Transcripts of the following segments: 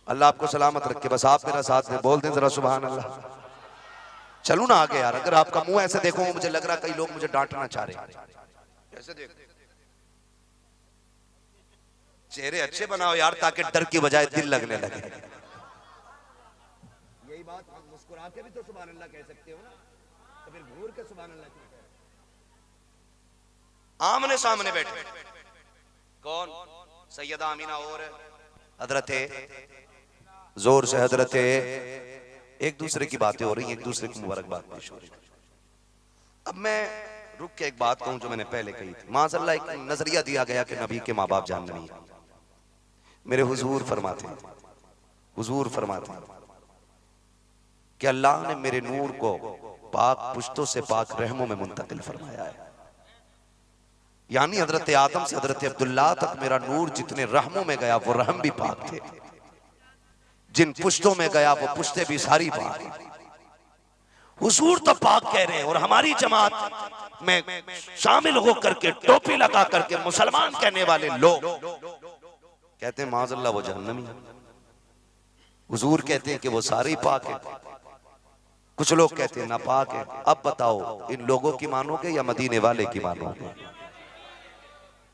अल्लाह आपको सलामत रखे। बस आप मेरा साथ में बोल दें जरा सुभान अल्लाह। चलू ना आगे यार। अगर आपका मुंह ऐसे देखो मुझे लग रहा कई लोग मुझे डांटना चाह रहे हैं। ऐसे देखो, चेहरे अच्छे बनाओ यार ताकि डर की बजाय दिल लगने लगे। यही बात हम मुस्कुरा के भी तो सुभान अल्लाह कह सकते हो ना, तो फिर घूर के सुभान अल्लाह क्यों? आमने सामने बैठे कौन? सैयदा आमीना और हजरत, जोर से हजरत, एक दूसरे की बातें हो रही हैं, एक दूसरे की मुबारकबाद पेश हो रही है। अब मैं रुक के एक बात कहूं जो मैंने पहले कही थी। माज़अल्लाह एक नजरिया दिया गया कि नबी के माँ बाप जानने नहीं। मेरे हुजूर फरमाते कि अल्लाह ने मेरे नूर को पाक पुश्तों से पाक रहमों में मुंतकिल फरमाया है। यानी हजरत आदम से हजरत अब्दुल्लाह तक मेरा नूर जितने रहमों में गया वो रहम भी पाक थे, जिन पुश्तों में गया वो पुश्ते भी सारी पाक। हुजूर तो पाक कह रहे हैं और हमारी जमात में शामिल होकर के टोपी लगा करके मुसलमान कहने वाले लोग कहते हैं माज़अल्लाह वो जहन्नमी है। हुजूर कहते हैं कि वो सारे पाक है। कुछ लोग कहते हैं नापाक है। अब बताओ इन लोगों की मानोगे या मदीने वाले की मानोगे?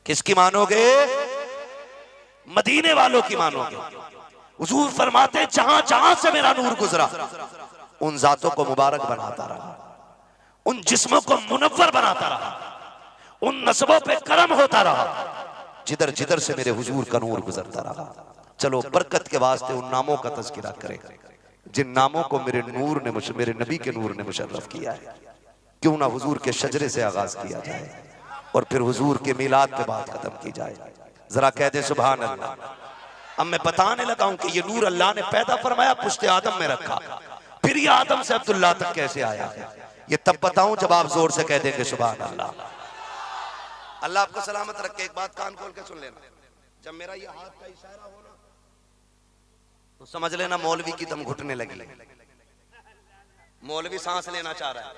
किसकी मानोगे? मदीने वालों की मानोगे। हुजूर फरमाते हैं जहां जहां से मेरा नूर गुजरा उन जातों को मुबारक बनाता रहा, उन जिस्मों को मुनव्वर बनाता रहा, उन नस्बों पे करम होता रहा जिधर जिधर से मेरे हुजूर का नूर गुजरता रहा। चलो बरकत के वास्ते उन नामों का तज़किरा करें जिन नामों को मेरे नूर ने, मेरे नबी के नूर ने मुशर्रफ किया है। क्यों ना हुजूर के शजरे से आगाज किया जाए और फिर हुजूर के मिलाद पे बात खत्म की जाए। जरा कह दे सुभान अल्लाह। अब मैं बताने लगा हूं कि ये नूर अल्लाह ने पैदा फरमाया, पुश्ते आदम में रखा, फिर ये आदम से अब्दुल्लाह तक कैसे आया है ये तब बताऊं जब आप जोर से कह देंगे सुभान अल्लाह। अल्लाह आपको सलामत रखे। एक बात कान खोल के सुन लेना, जब मेरा ये हाथ का इशारा हो ना तो समझ लेना मौलवी की दम घुटने लगी। मौलवी सांस लेना चाह रहा है।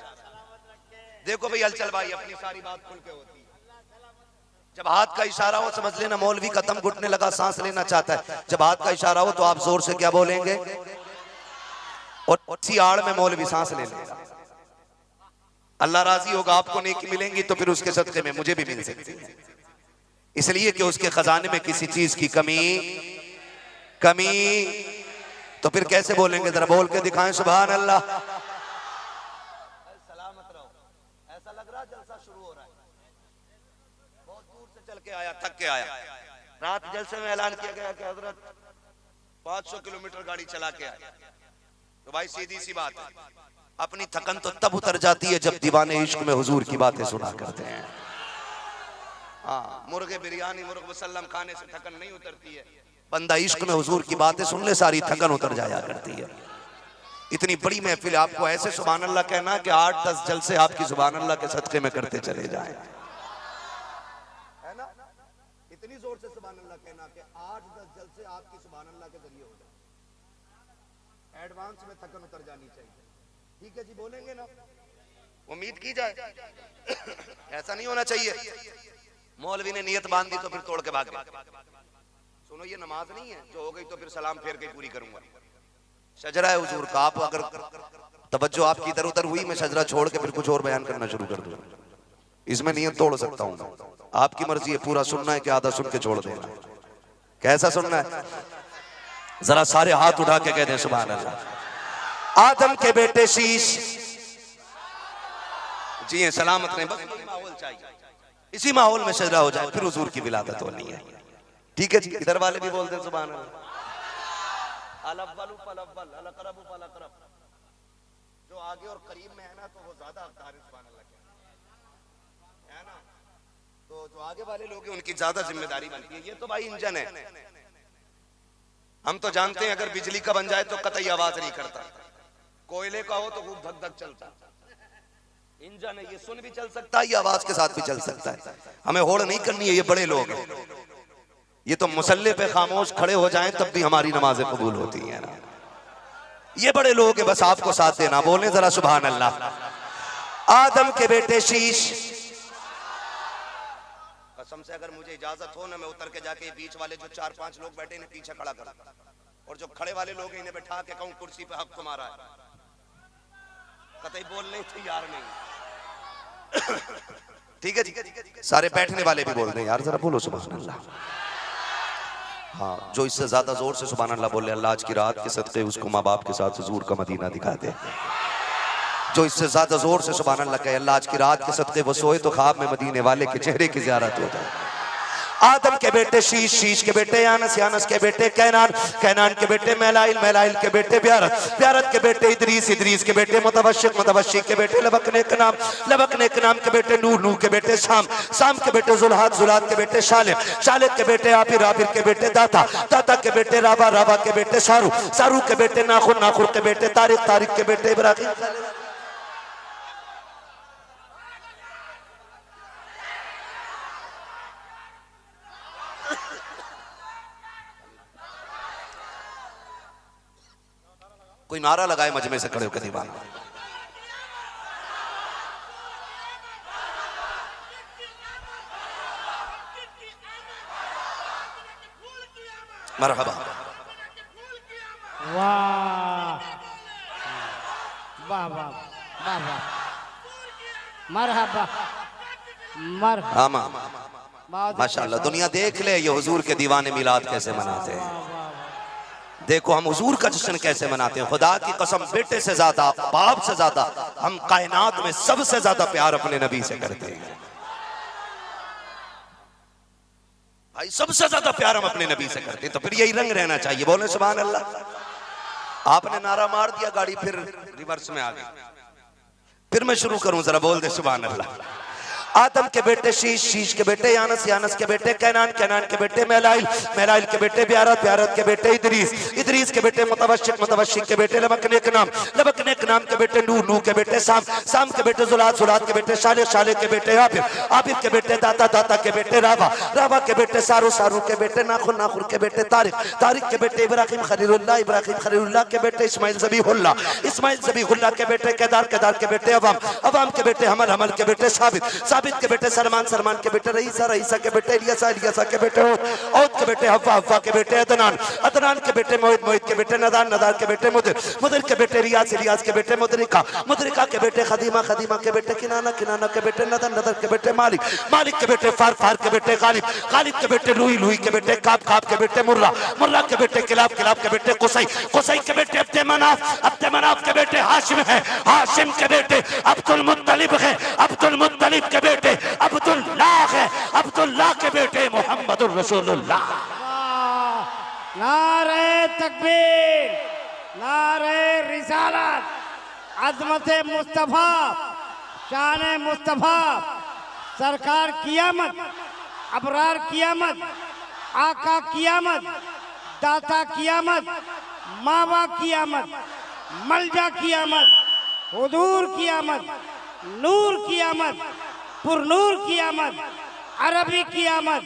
देखो भाई हलचल भाई, अपनी सारी बात खुल के होती है। जब हाथ का इशारा हो समझ लेना मौलवी का दम घुटने लगा, सांस लेना चाहता है। जब हाथ का इशारा हो तो आप जोर से क्या बोलेंगे और इसी आड़ में मौलवी सांस ले लेगा। अल्लाह राजी होगा, आपको नेकी मिलेंगी तो फिर उसके सदके में मुझे भी मिल सकती है, इसलिए कि उसके खजाने में किसी चीज की कमी तो फिर कैसे बोलेंगे? जरा बोल के दिखाएं सुभान अल्लाह। सलामत रहो। ऐसा लग रहा जलसा शुरू हो रहा है। बहुत दूर से चल के आया, थक के आया। रात जलसे में ऐलान किया गया कि हजरत 500 किलोमीटर गाड़ी चला के आया। तो भाई सीधी सी बात है, अपनी थकन तो तब उतर जाती है जब दीवाने इश्क में हुजूर की बातें सुना करते हैं। हाँ, मुर्गे बिरयानी मुर्ग मुसल्लम खाने से थकन नहीं उतरती है। बंदा इश्क में हुजूर की बातें सुन ले सारी थकन उतर जाया करती है। इतनी बड़ी महफिल, आपको ऐसे सुभान अल्लाह कहना कि 8-10 जलसे आपकी सुभान अल्लाह के सदके में करते चले जाएं, है ना? इतनी जोर से सुभान अल्लाह कहना कि 8-10 जलसे आपकी सुभान अल्लाह के जरिए हो जाए। एडवांस में थकन उतर जानी चाहिए। ठीक है जी, बोलेंगे ना? उम्मीद की जाए। ऐसा नहीं होना चाहिए मौलवी ने नियत बांध दी तो फिर तोड़ के भाग गए। सुनो ये नमाज नहीं है, जो हो गई तो फिर सलाम फेर के पूरी करूंगा। शजरा है हुजूर का, आप अगर तवज्जो आपकी इधर उधर हुई मैं शजरा छोड़ के फिर कुछ और बयान करना शुरू कर दूं, इसमें नियत तोड़ सकता हूं। आपकी मर्जी है, पूरा सुनना है कि आधा सुन के छोड़ देना। कैसा सुनना है? जरा सारे हाथ उठा के कह दें सुभान अल्लाह। आदम के बेटे शीश जी हैं, सलामत रहे। बस माहौल चाहिए, इसी माहौल में शजरा हो जाए फिर हुजूर की विलादत होनी है। ठीक है जी, इधर वाले भी बोलते हैं सुभान अल्लाह। जो आगे और करीब में है ना तो वो ज्यादा हकदार है सुभान अल्लाह है ना, तो जो आगे वाले लोग हैं उनकी ज्यादा जिम्मेदारी बनती है। ये तो भाई इंजन है, हम तो जानते हैं अगर बिजली का बन जाए तो कतई आवाज नहीं करता, कोयले का हो तो खूब धक धक चलता। इंजन है, ये सुन भी चल सकता है, ये आवाज के साथ भी चल सकता है। हमें होड़ नहीं करनी है, ये बड़े लोग हैं, ये तो मुसल्ले पे खामोश खड़े हो जाएं तब भी हमारी नमाजें कबूल होती हैं ना। ये बड़े लोग हैं, बस आपको साथ देना। बोले जरा सुभान अल्लाह। आदम के बेटे शीश, कसम से अगर मुझे इजाजत हो ना मैं उतर के जाके बीच वाले जो 4-5 लोग बैठे ना पीछे खड़ा कर और जो खड़े वाले लोग इन्हें बैठा के कहूं कुर्सी पे हक तुम्हारा है, कतई बोलने तैयार नहीं। ठीक है जी, सारे बैठने वाले भी बोल रहे हैं यार, जरा बोलो सुभान अल्लाह। हाँ, जो इससे ज्यादा जोर से सुभान अल्लाह बोले, अल्लाह आज की रात के सदके उसको माँ बाप के साथ हुजूर का मदीना दिखा दे। जो इससे ज्यादा जोर से सुभान अल्लाह कहे, अल्लाह आज की रात के सदके वो सोए तो ख्वाब में मदीने वाले के चेहरे की ज़ियारत हो जाए। आदम के बेटे शीश, शीश के बेटे यानस, यानस के बेटे कैनान, कैनान के बेटे मैलाइल, मैलाइल के बेटे ब्यारत, ब्यारत के बेटे इदरीस, इदरीस के बेटे मुतवश्शिक, मुतवश्शिक के बेटे लबकने के नाम, लबकने के नाम के बेटे नूह, नूह के बेटे शाम, शाम के बेटे जुल्हाद, जुल्हाद के बेटे शालिम, शालिम के बेटे आबिर, आबिर के बेटे दाता, दाता के बेटे राबा, राबा के बेटे शारू, शारू के बेटे नाखुर, नाखुर के बेटे तारिक, तारिक के बेटे इब्राहिम। कोई नारा लगाए मजमे से खड़े होकर दीवाना। मरहबा, वाह वाह वाह वाह वाह, मरहबा मरहबा, माशाअल्लाह। दुनिया देख ले ये हुजूर के दीवाने मिलाद कैसे मनाते हैं। देखो हम हुजूर का जश्न कैसे मनाते हैं। खुदा की कसम, बेटे से ज्यादा, बाप से ज्यादा, हम कायनात में सबसे ज्यादा प्यार अपने नबी से करते हैं भाई, सबसे ज्यादा प्यार हम अपने नबी से करते हैं। तो फिर यही रंग रहना चाहिए। बोले सुभान अल्लाह। आपने नारा मार दिया, गाड़ी फिर रिवर्स में आ गई। फिर मैं शुरू करूं, जरा बोल दे सुभान अल्लाह। आदम के बेटे शीश, शीश के बेटे यानस, यानस के बेटे कैनान, कैनान के बेटे मैलाइल, मैलाइल के बेटे ब्यारत, ब्यारत के बेटे इदरीस, इदरीस के बेटे मुतवश्शिक, मुतवश्शिक के बेटे लबकने के नाम, लबकने के नाम के बेटे नूह, नूह के बेटे शाम, शाम के बेटे जुल्हाद, जुल्हाद के बेटे शाले, शाले के बेटे आबिर, आबिर के बेटे दाता, दाता के बेटे राबा, राबा के बेटे सारू, सारू के बेटे नाखुर, नाखुर के बेटे तारिक, तारिक के बेटे इब्राहिम खलीलुल्लाह, इब्राहिम खलीलुल्लाह के बेटे इस्माइल ज़बीहुल्लाह, इस्माइल ज़बीहुल्लाह के बेटे केदार, केदार के बेटे अवाम, अवाम के बेटे हमल, हमल के बेटे साबित, साबित के बेटे सलमान, सलमान के बेटे रईसा, रईसा के बेटे इलियासा, इलियासा के बेटे औद, औद के बेटे हव्वा, हव्वा के बेटे अदनान, अदनान के बेटे मोहित, मोहित के बेटे नदान, नदान के बेटे मुदिर, मुदिर के बेटे रियाज, रियाज के बेटे मुदरिका, मुदरिका के बेटे खदीमा, खदीमा के बेटे किनाना, किनाना के बेटे नदर, नदर के बेटे मालिक, मालिक के बेटे फार, फार के बेटे गालिब, गालिब के बेटे लुई, लुई के बेटे काब, काब के बेटे मुर्रा, मुर्रा के बेटे किलाब, किलाब के बेटे कुसै, कुसै के बेटे अब्दे मनाफ, अब्दे मनाफ के बेटे हाशिम है, हाशिम के बेटे अब्दुल मुत्तलिब है, अब्दुल मुत्तलिब के बेटे अब्दुल्लाह है, अब्दुल्लाह के बेटे मोहम्मदुर रसूलुल्लाह। नारे तकबीर, नारे रिसालत, अज़मत मुस्तफा, शान मुस्तफा, सरकार कियामत, अबरार कियामत, आका कियामत, दाता कियामत, मावा कियामत, मलजा कियामत, हुजूर कियामत, नूर कियामत, पुरनूर कियामत, अरबी कियामत,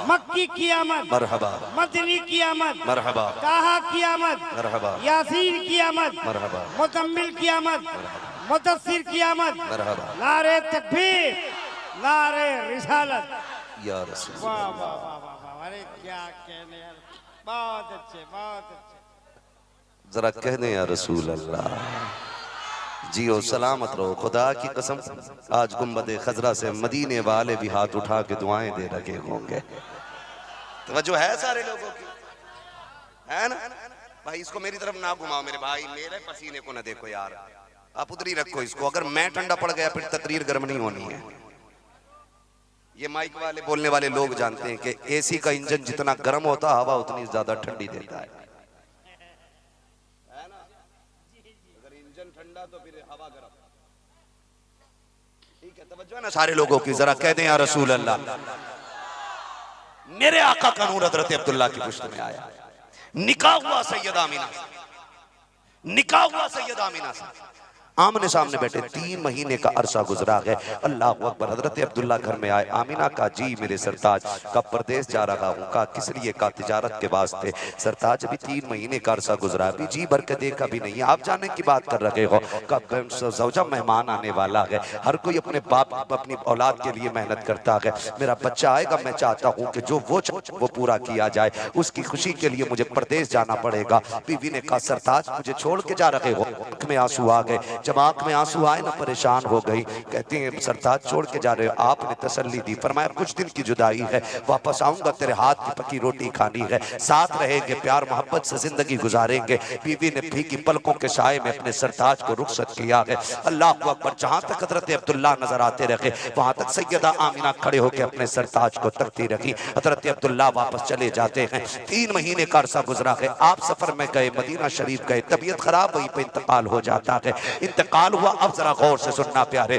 मक्की कियामत, मरहबा, मदनी कियामत, मरहबा, ताहा कियामत, मरहबा, यासीन कियामत, मरहबा, मुतम्मिल कियामत, मुदस्सिर कियामत, मरहबा। नारे तकबीर, नारे रिसालत, या रसूल। वाह वाह वाह वाह, अरे क्या कहने यार, बहुत अच्छे, बहुत अच्छे। जरा कहने या रसूल अल्लाह। जियो सलामत रहो। खुदा की कसम, आज गुंबदे खजरा से मदीने वाले भी हाथ उठा के दुआएं दे रखे होंगे। तवज्जो है सारे लोगों की, है ना भाई? इसको मेरी तरफ ना घुमाओ मेरे भाई, मेरे पसीने को ना देखो यार, आप उधर ही रखो इसको। अगर मैं ठंडा पड़ गया फिर तकरीर गर्म नहीं होनी है। ये माइक वाले बोलने वाले लोग जानते हैं कि एसी का इंजन जितना गर्म होता हवा उतनी ज्यादा ठंडी देता है। तो फिर हवा गरम। ठीक है, तवज्जो है ना सारे लोगों की? जरा कह दें या रसूल अल्लाह। मेरे आका का नूर हजरत अब्दुल्लाह की पुश्त में आया। निकाह हुआ सैयदा आमीना से, निकाह हुआ सैयदा आमीना से। आमने सामने बैठे। 3 महीने का अरसा गुजरा है। अल्लाह अकबर। हजरत अब्दुल्ला घर में आए। आमिना का जी मेरे सरताज का परदेश जा रहा हूँ। का किस लिए? का तिजारत के वास्ते। सरताज अभी 3 महीने का अरसा गुजरा, अभी जी भर के देखा भी नहीं, आप जाने की बात कर रहे हो। का सौजा मेहमान आने वाला है। हर कोई अपने बाप अपनी औलाद के लिए मेहनत करता है। मेरा बच्चा आएगा, मैं चाहता हूँ कि जो वो पूरा किया जाए। उसकी खुशी के लिए मुझे परदेश जाना पड़ेगा। बीवी ने कहा सरताज मुझे छोड़ के जा रहे हो? आंख में आंसू आ गए। जब आंख में आंसू आए ना परेशान हो गई। कहती हैं सरताज छोड़ के जा रहे हो? आपने तसल्ली दी, फरमाया कुछ दिन की जुदाई है, वापस आऊंगा, तेरे हाथ की पकी रोटी खानी है, साथ रहेंगे, प्यार मोहब्बत से जिंदगी गुजारेंगे। बीवी ने फीकी पलकों के साए में अपने सरताज को रुखसत किया है। अल्लाह अकबर। जहां तक हजरत अब्दुल्ला नजर आते रहे वहां तक सैयदा आमिना खड़े होकर अपने सरताज को तकती रखी। हजरत अब्दुल्ला वापस चले जाते हैं। 3 महीने का अरसा गुजरा है। आप सफर में गए, मदीना शरीफ गए, तबीयत खराब, वहीं पे इंतकाल हो जाता है। इंतकाल हुआ। अब जरा गौर से सुनना प्यारे,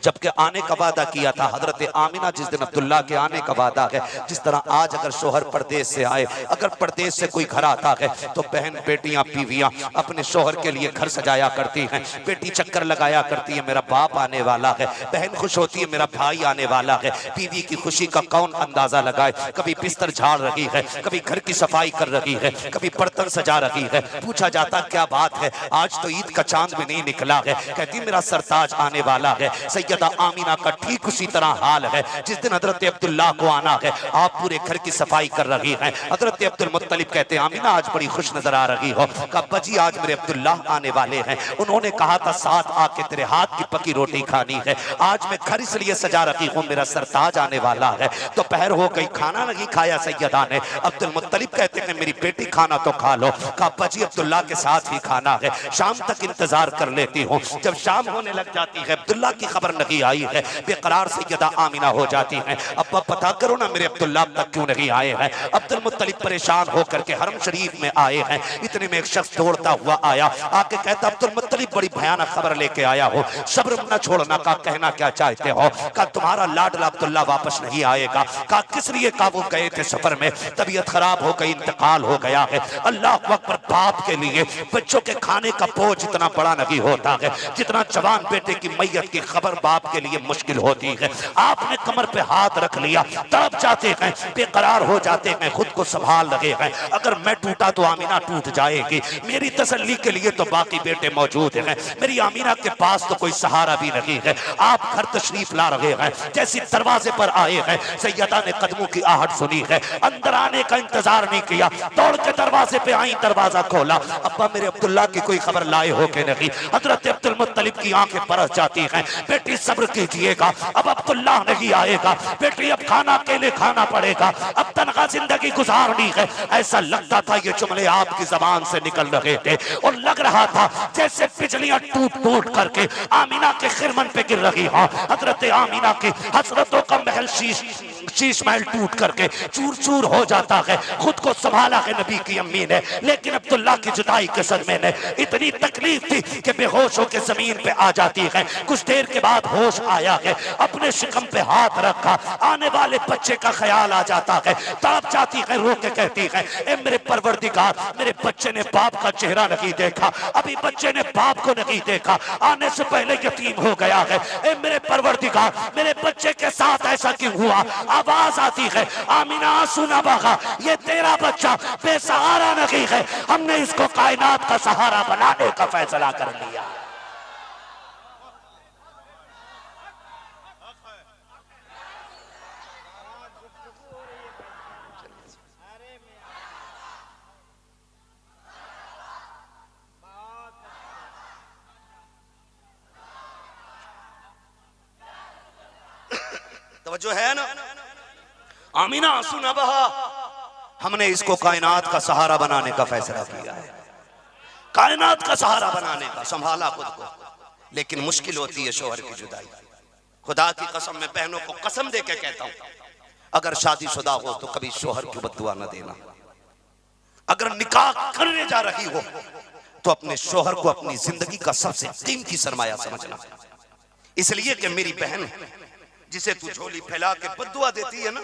जबकि आने का वादा किया था हजरत आमिना जिस दिन अब्दुल्ला के आने का वादा है, जिस तरह आज अगर शोहर परदेश से आए, अगर परदेश से कोई घर आता है तो बहन बेटियां बीवियां अपने शोहर के लिए घर सजाया करती हैं। बेटी चक्कर लगाया करती है मेरा बाप आने वाला है, बहन खुश होती है मेरा भाई आने वाला है। बीवी की खुशी का कौन अंदाजा लगाए? कभी बिस्तर झाड़ रही है, कभी घर की सफाई कर रही है, कभी बर्तन सजा रही है। पूछा जाता क्या बात है, आज तो ईद का चांद भी नहीं निकला है। कहती मेरा सरताज आने वाला है। सैयदा आमिना का ठीक उसी तरह हाल है। जिस दिन हजरत अब्दुल्ला को आना है आप पूरे घर की सफाई कर रही हैं। हजरत अब्दुल मुत्तलिब कहते हैं आमिना आज बड़ी खुश नजर आ रही हो। कहा बजी आज मेरे अब्दुल्ला आने वाले हैं, उन्होंने कहा था साथ आके तेरे हाथ की पकी रोटी खानी है। आज मैं घर इसलिए सजा रखी हूँ, मेरा सरताज आने वाला है। दोपहर हो गई, खाना नहीं खाया सैयदा ने। अब्दुल मुत्तलिब कहते हैं मेरी बेटी खाना तो खा लो। कहा बजी अब्दुल्ला के साथ ही खाना है, शाम तक इंतजार कर लेती हूँ। जब शाम होने लग जाती है, अब्दुल्ला की खबर नहीं आई है, बेकरार सैयदा आमिना हो जाती हैं। अब्बा पता करो ना मेरे अब्दुल्ला अब तक क्यों नहीं आए हैं। अब्दुल मुत्तलिब परेशान होकर के हरम शरीफ में आए हैं। इतने में एक शख्स दौड़ता हुआ आया, आके कहता अब्दुल मुत्तलिब बड़ी भयानक खबर लेके आया हो, सब्र न छोड़ना। का कहना क्या चाहते हो? का तुम्हारा लाडला अब्दुल्ला वापस नहीं आएगा। का किस लिए? का वो गए थे सफर में, तबीयत खराब हो गई, इंतकाल हो गया है। अल्लाह अकबर। बाप के लिए बच्चों के खाने का बोझ इतना बड़ा नहीं होता है जितना जवान बेटे की मैयत की खबर बाप के लिए मुश्किल होती है। आपने कमर पे हाथ रख लिया, तड़प जाते हैं, बेकरार हो जाते हैं, खुद को संभाल रहे हैं। अगर मैं टूटा तो आमिना टूट जाएगी। मेरी तसल्ली के लिए तो बाकी बेटे मौजूद हैं, मेरी आमिना के पास तो कोई सहारा भी नहीं है। आप घर तशरीफ ला रहे हैं, जैसे दरवाजे पर आए हैं सैयदा ने कदमों की आहट सुनी है, अंदर आने का इंतजार नहीं किया, दौड़ के दरवाजे पे आई, दरवाजा खोला। अब्बा मेरे अब्दुल्ला की कोई खबर लाए हो के नहीं। हजरत अब्दुल मुत्तलिब की आंखें बरस जाती हैं। बेटी सब्र कीजिएगा, अब अब्दुल्ला नहीं आएगा। बेटी अब खाना अकेले खाना पड़ेगा, अब तनखा जिंदगी गुजारनी है। ऐसा लगता था ये जुमले आपकी जबान से निकल रहे थे और लग रहा था जैसे बिजलियां टूट टूट करके आमिना के खिरमन पे गिर रही हो। हजरत आमिना की हसरतों का महल शीश महल टूट करके चूर चूर हो जाता है। खुद को संभाला है नबी की अम्मी ने, लेकिन अब्दुल्ला की जुदाई के सदमे ने इतनी तकलीफ थी कि बेहोश होकर जमीन पे आ जाती है। कुछ देर के बाद होश आया है, अपने शिकम पे हाथ रखा, आने वाले बच्चे का ख्याल आ जाता है, तड़प जाती है, रो के कहती है ए मेरे परवरदिगार, मेरे बच्चे ने बाप का चेहरा नहीं देखा, अभी बच्चे ने बाप को नहीं देखा, आने से पहले यतीम हो गया है। ए मेरे परवरदिगार, मेरे बच्चे के साथ ऐसा क्यों हुआ? आवाज आती है आमिना आंसू ना बहा, ये तेरा बच्चा बेसहारा नहीं है, हमने इसको कायनात का सहारा बनाने का फैसला कर लिया। तवज्जो है ना? आमिना आंसू ना बहा, हमने इसको कायनात का सहारा बनाने का फैसला किया है। कायनात का सहारा बनाने का, संभाला खुद को। लेकिन मुश्किल होती है शोहर की जुदाई। खुदा की कसम, मैं बहनों को कसम दे के कहता हूं, अगर शादीशुदा हो तो कभी शोहर की बद्दुआ न देना। अगर निकाह करने जा रही हो तो अपने शोहर को अपनी जिंदगी का सबसे कीमती सरमाया समझना। इसलिए कि मेरी बहन जिसे तू झोली फैला के बद्दुआ देती है ना,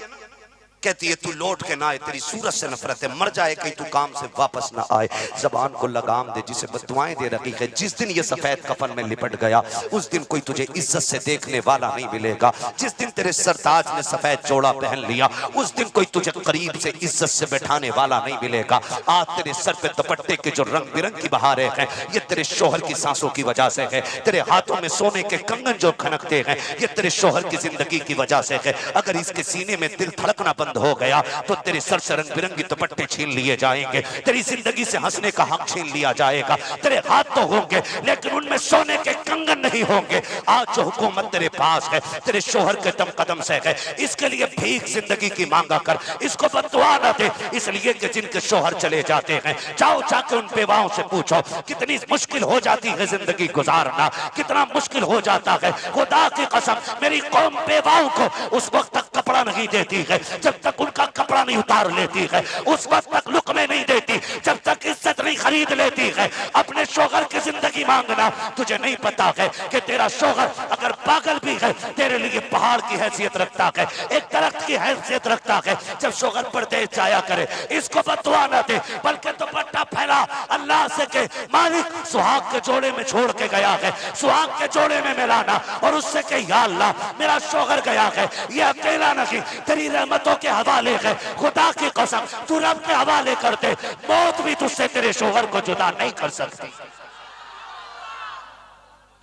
कहती है तू लौट के ना आए, तेरी सूरत से नफरत है, मर जाए कहीं तू काम से वापस ना आए। जबान को लगाम दे जिसे बददुआएं दे रखी है। जिस दिन ये सफेद कफन में लिपट गया उस दिन कोई तुझे इज्जत से देखने वाला नहीं मिलेगा। जिस दिन तेरे सरताज ने सफेद जोड़ा पहन लिया उस दिन कोई तुझे करीब से इज्जत से बैठाने वाला नहीं मिलेगा। आज तेरे सर पे दुपट्टे के जो रंग बिरंग की बहारें हैं ये तेरे शोहर की सांसों की वजह से है। तेरे हाथों में सोने के कंगन जो खनकते हैं ये तेरे शोहर की जिंदगी की वजह से है। अगर इसके सीने में दिल धड़कना बंद हो गया तो तेरे सर से रंग बिरंगी दुपट्टे छीन लिए जाएंगे, तेरी जिंदगी से हंसने का हक छीन लिया जाएगा। तेरे हाथ तो होंगे लेकिन उनमें सोने के कंगन नहीं होंगे। आज जो हुकूमत तेरे पास है तेरे शोहर के दम कदम से है, इसके लिए भीख जिंदगी की मांगा कर, इसको बददुआ न दे। इसलिए कि जिनके शोहर चले जाते हैं जाओ जाके उन बेवाओं से पूछो कितनी मुश्किल हो जाती है जिंदगी गुजारना, कितना मुश्किल हो जाता है। खुदा की कसम मेरी कौम बेवाओं को उस वक्त तक कपड़ा नहीं देती है जब तक उनका कपड़ा नहीं उतार लेती है, उस वक्त तक लुकमे नहीं देती जब तक इज्जत नहीं खरीद लेती है। अपने शोहर की जिंदगी मांगना, तुझे नहीं पता है कि तेरा शोहर अगर पागल भी है तेरे लिए पहाड़ की हैसियत रखता है, एक दरख्त की हैसियत रखता है। जब शोहर परदेश जाया करे इसको बददुआ न दे बल्कि दुपट्टा फैला अल्लाह से के मालिक सुहाग के जोड़े में छोड़ के गया है, सुहाग के जोड़े में मिलाना और उससे के या अल्लाह मेरा शोहर गया है, ये अकेला नहीं तेरी रहमतों के हवाले है। खुदा की कसम तू रब के हवाले कर दे, मौत भी तुझसे तेरे शोहर को जुदा नहीं कर सकती।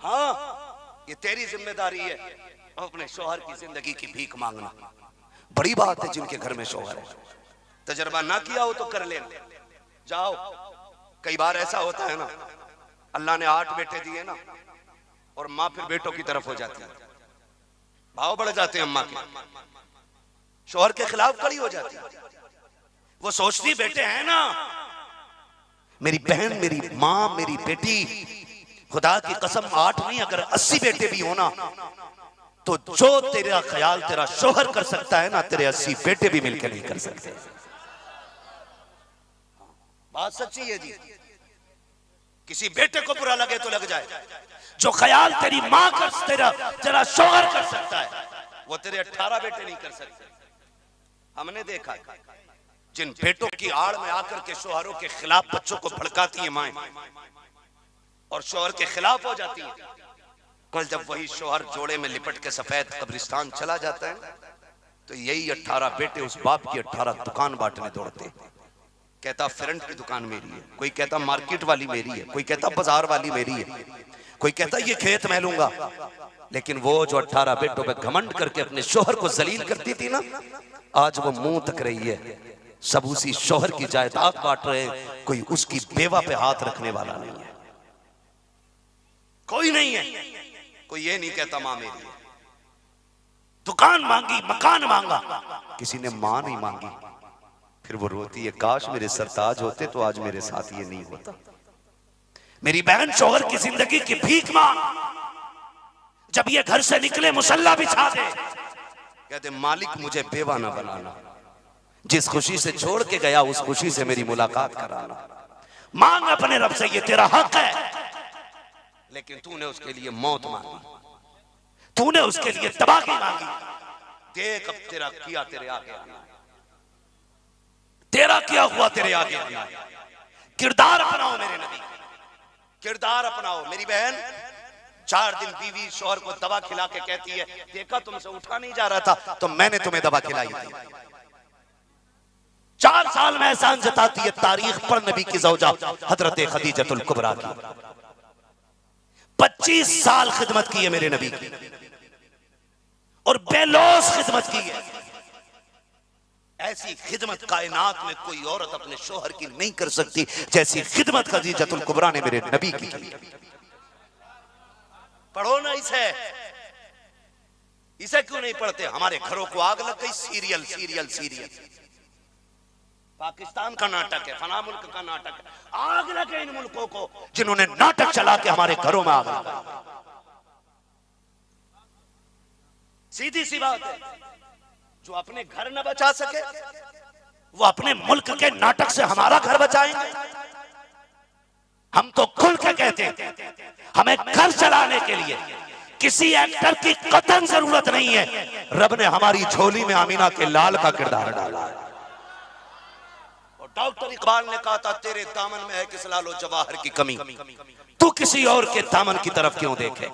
हाँ ये तेरी जिम्मेदारी है अपने शोहर की जिंदगी की भीख मांगना। बड़ी बात है जिनके घर में शोहर है, तजर्बा ना किया हो तो कर लेना। जाओ, कई बार ऐसा होता है ना, अल्लाह ने 8 बेटे दिए ना और माँ फिर बेटों की तरफ हो जाती है, भाव बढ़ जाते हैं अम्मा के, शोहर के खिलाफ खड़ी हो जाती है। वो सोचती बेटे हैं ना, मेरी बहन मेरी माँ मेरी बेटी, खुदा की कसम 8 नहीं अगर 80 बेटे भी हो ना तो जो तेरा ख्याल तेरा शोहर कर सकता है ना तेरे 80 बेटे भी मिलकर नहीं कर सकते। बात सच्ची है जी, किसी बेटे को बुरा लगे तो लग जाए, जो ख्याल तेरी माँ कर तेरा शोहर कर सकता है वो तेरे 18 बेटे नहीं कर सकते। हमने देखा जिन बेटों की आड़ में आकर के शोहरों के खिलाफ बच्चों को भड़काती है माएं और शोहर के खिलाफ हो जाती है, कल जब वही शोहर जोड़े में लिपट के सफेद कब्रिस्तान चला जाता है तो यही 18 बेटे उस बाप की 18 दुकान बांटने दौड़ते। कहता फ्रंट की दुकान मेरी है, कोई कहता मार्केट वाली मेरी है, कोई कहता बाजार वाली मेरी है, कोई कहता ये खेत मैं लूंगा। लेकिन वो जो 18 बेटों पे घमंड करके अपने शोहर को जलील करती थी ना, आज वो मुंह तक रही है, सब उसी शोहर की जायदाद बांट रहे हैं, कोई उसकी बेवा पे हाथ रखने वाला नहीं है, कोई नहीं है। कोई ये नहीं कहता मां मेरी है, दुकान मांगी मकान मांगा, किसी ने मां नहीं मांगी। फिर वो रोती है काश मेरे सरताज होते तो आज मेरे साथ ये नहीं होता। मेरी बहन शोहर की जिंदगी की भीख मांग, जब ये घर से निकले मुसल्ला बिछा दे, कहते मालिक मुझे बेवा ना बनाना, जिस खुशी से छोड़ के गया उस खुशी से मेरी मुलाकात कराना। मांग अपने रब से, ये तेरा हक है, लेकिन तूने उसके लिए मौत मांगी, तूने उसके लिए तबाही मांगी। देख अब तेरा किया तेरे आगे आना, तेरा क्या हुआ तेरे आगे आना। किरदार अपनाओ मेरे नबी, किरदार अपनाओ। मेरी बहन 4 दिन बीवी शोहर को दवा खिला के कहती है देखा तुमसे उठा नहीं जा रहा था तो मैंने तुम्हें दवा खिलाई थी। 4 साल में एहसान जताती है तारीख पर नबी की ज़ौजा हजरत खदीजतुल कुबरा की। 25 साल खिदमत की है मेरे नबी की और बेलौस खिदमत की है। ऐसी खिदमत कायनात में कोई औरत अपने शोहर की नहीं कर सकती जैसी खिदमत खदीजतुल कुबरा ने मेरे नबी की। पढ़ो ना इसे क्यों नहीं पढ़ते? हमारे घरों को आग लग गई। सीरियल सीरियल सीरियल, पाकिस्तान का नाटक है, फला मुल्क का नाटक है। आग लगे इन मुल्कों को जिन्होंने नाटक चला के हमारे घरों में आग लगा। सीधी सी बात है, जो अपने घर न बचा सके वो अपने मुल्क के नाटक से हमारा घर बचाएंगे। हम तो खुल के कहते हैं हमें घर चलाने के लिए किसी एक्टर की कतई जरूरत नहीं है, रब ने हमारी झोली में आमीना के लाल का किरदार डाला है। और डॉक्टर इकबाल ने कहा था तेरे दामन में है किस लालो जवाहर की कमी, तू किसी और के दामन की तरफ क्यों देखे।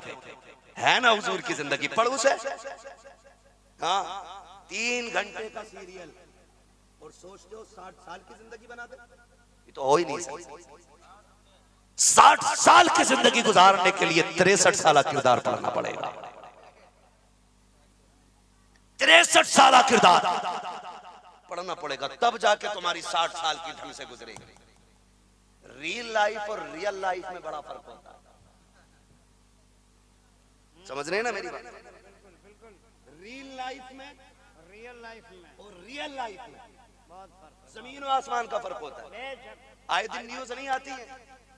है ना हुजूर की जिंदगी, पढ़ू से हाँ 3 घंटे का सीरियल और सोचते हो 60 साल की जिंदगी बना दे, ये तो हो ही नहीं सकता। 60 साल की जिंदगी गुजारने के लिए 63 साल किरदार पढ़ना पड़ेगा। 63 साल किरदार पढ़ना पड़ेगा, तब जाके तुम्हारी 60 साल की ढंग से गुजरेगी। रियल लाइफ और रियल लाइफ में बड़ा फर्क होता है, समझ रहे हैं ना मेरी बात। रियल लाइफ में और रियल लाइफ में बहुत फर्क, जमीन और आसमान का फर्क होता है। आए दिन न्यूज नहीं आती है,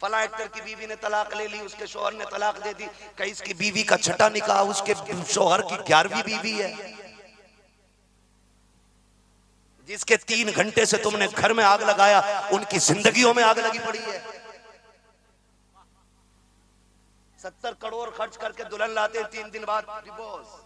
फला एक्टर की बीवी ने तलाक ले ली, उसके शोहर ने तलाक दे दी, कहीं इसकी बीवी का छठा निकाह उसके शोहर की 11वीं बीवी है। जिसके 3 घंटे से तुमने घर में आग लगाया, उनकी जिंदगियों में आग लगी पड़ी है। 70 करोड़ खर्च करके दुल्हन लाते, 3 दिन बाद डिवोर्स।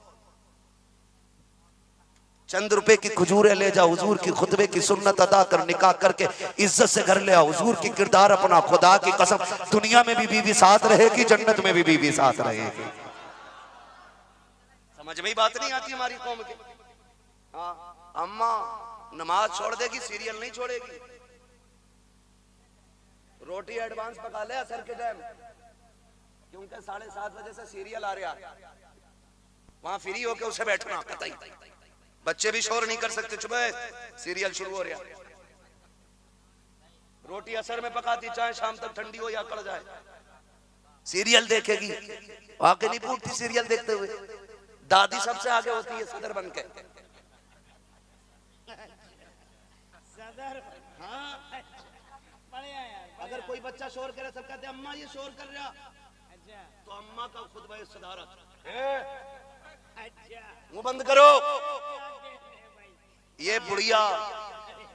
चंद रुपए की खजूरें ले जा, हुजूर की खुतबे की सुन्नत अदा कर, निकाह करके इज्जत से घर ले आ। हुजूर की किरदार अपना, खुदा की कसम दुनिया में भी बीवी साथ रहेगी, जन्नत में भी बीवी साथ रहेगी। समझ में ही बात नहीं आती हमारी कौम के। हाँ, अम्मा नमाज छोड़ देगी, सीरियल नहीं छोड़ेगी। रोटी एडवांस पका ले असर के टाइम, क्योंकि 7:30 बजे से सीरियल आ रहा, वहां फ्री होके उसे बैठना कतई। बच्चे भी शोर नहीं कर सकते, सुबह सीरियल शुरू हो रहा। रोटी असर में पकाती, चाहे शाम तक ठंडी हो या कड़ जाए, सीरियल देखेगी। आके नहीं पूछती सीरियल देखते हुए, दादी सबसे आगे होती है सदर बन के। सदर, हाँ बढ़िया यार। अगर कोई बच्चा शोर करे, सब कहते हैं अम्मा ये शोर कर रहा, अच्छा तो अम्मा का खुतबा सदारत, अच्छा, मुंह बंद करो। ये बुढ़िया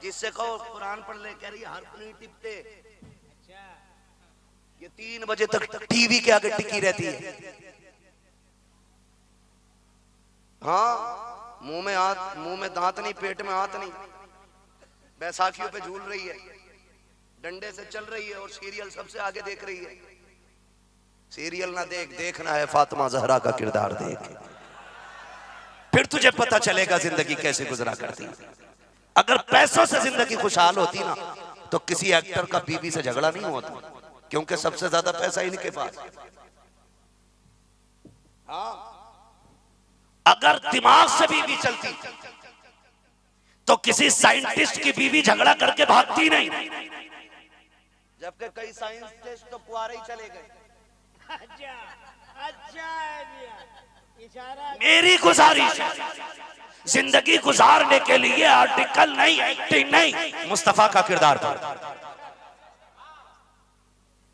जिससे कहो कुरान पढ़ ले, कह रही है हर्फ नहीं टिपते। अच्छा, ये 3 बजे तक टीवी के आगे टिकी रहती है। हाँ, मुंह में दांत नहीं, पेट में हाथ नहीं, बैसाखियों पे झूल रही है, डंडे से चल रही है और सीरियल सबसे आगे देख रही है। सीरियल ना देख, देखना है फातिमा जहरा का किरदार देख, फिर तुझे पता चलेगा जिंदगी कैसे गुजरा करती। अगर पैसों से जिंदगी खुशहाल होती ना, तो किसी एक्टर का बीवी से झगड़ा नहीं होता, क्योंकि सबसे ज्यादा पैसा इनके पास। हाँ, अगर दिमाग से बीवी चलती तो किसी साइंटिस्ट की बीवी झगड़ा करके भागती नहीं, जबकि कई साइंटिस्ट तो कुआरे ही चले गए। अच्छा, अच्छा आइडिया, इशारा। मेरी गुजारिश है, जिंदगी गुजारने के लिए आर्टिकल नहीं, एक्टिंग नहीं, मुस्तफा का किरदार था।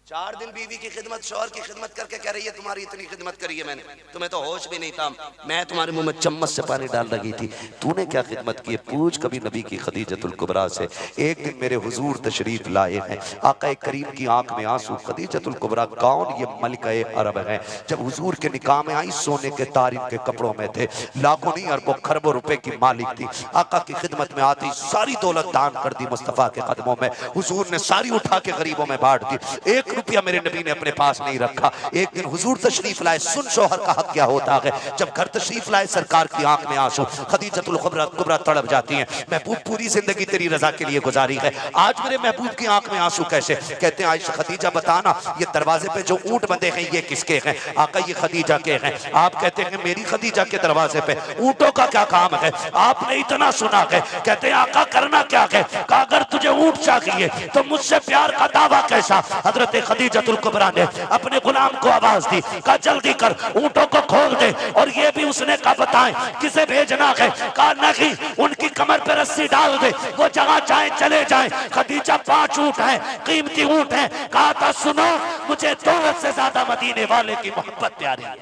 4 दिन बीवी की खिदमत, शौहर की खिदमत करके कह रही है तुम्हारी इतनी खिदमत करी है मैंने, तुम्हें तो होश भी नहीं था, मैं तुम्हारे मुंह में चम्मच से पानी डाल लगी थी, तूने क्या खिदमत की है? पूछ कभी नबी की खदीजतुल कुबरा से। एक दिन मेरे हुजूर तशरीफ लाए हैं, आका करीम की आंख में आंसू। खदीजतुल कुबरा कौन? ये मलिका अरब है। जब हुजूर के निकाह में आई, सोने के तारीफ के कपड़ों में थे, लाखों नहीं अरबों खरबों रुपए की मालिक थी। आका की खिदमत में आती सारी दौलत दान कर दी मुस्तफा के कदमों में। हुजूर ने सारी उठा के गरीबों में बांट दी, 1 रुपया मेरे नबी ने अपने पास नहीं रखा। एक दिन हुजूर तशरीफ लाए, सुन शौहर का हक क्या होता है। जब घर तशरीफ लाए, सरकार की आंख में आंसू। खदीजतुल कुबरा तड़प जाती हैं, महबूब पूरी जिंदगी तेरी रजा के लिए गुजारी है, आज मेरे महबूब की आंख में आंसू कैसे? कहते हैं आयशा खदीजा बताना, ये दरवाजे पे जो ऊंट बंधे हैं ये किसके हैं? आका ये खदीजा के हैं। आप कहते हैं मेरी खदीजा के दरवाजे पे ऊंटों का क्या काम है? आपने इतना सुना है। कहते हैं आका करना क्या है? कहा अगर तुझे ऊंट चाहिए तो मुझसे प्यार का दावा कैसा? हजरत खदीजतुल कुबरा ने अपने गुलाम को आवाज दी, कहा जल्दी कर ऊंटों को खोल दे। और ये भी उसने कहा बताएं किसे भेजना है? कहा नहीं, उनकी कमर पे रस्सी डाल दे, वो जहां चाहे चले जाएं। खदीजा 5 ऊंट हैं, कीमती ऊंट हैं। कहा था सुनो, मुझे दौलत से ज्यादा मदीने वाले की मोहब्बत प्यारी है,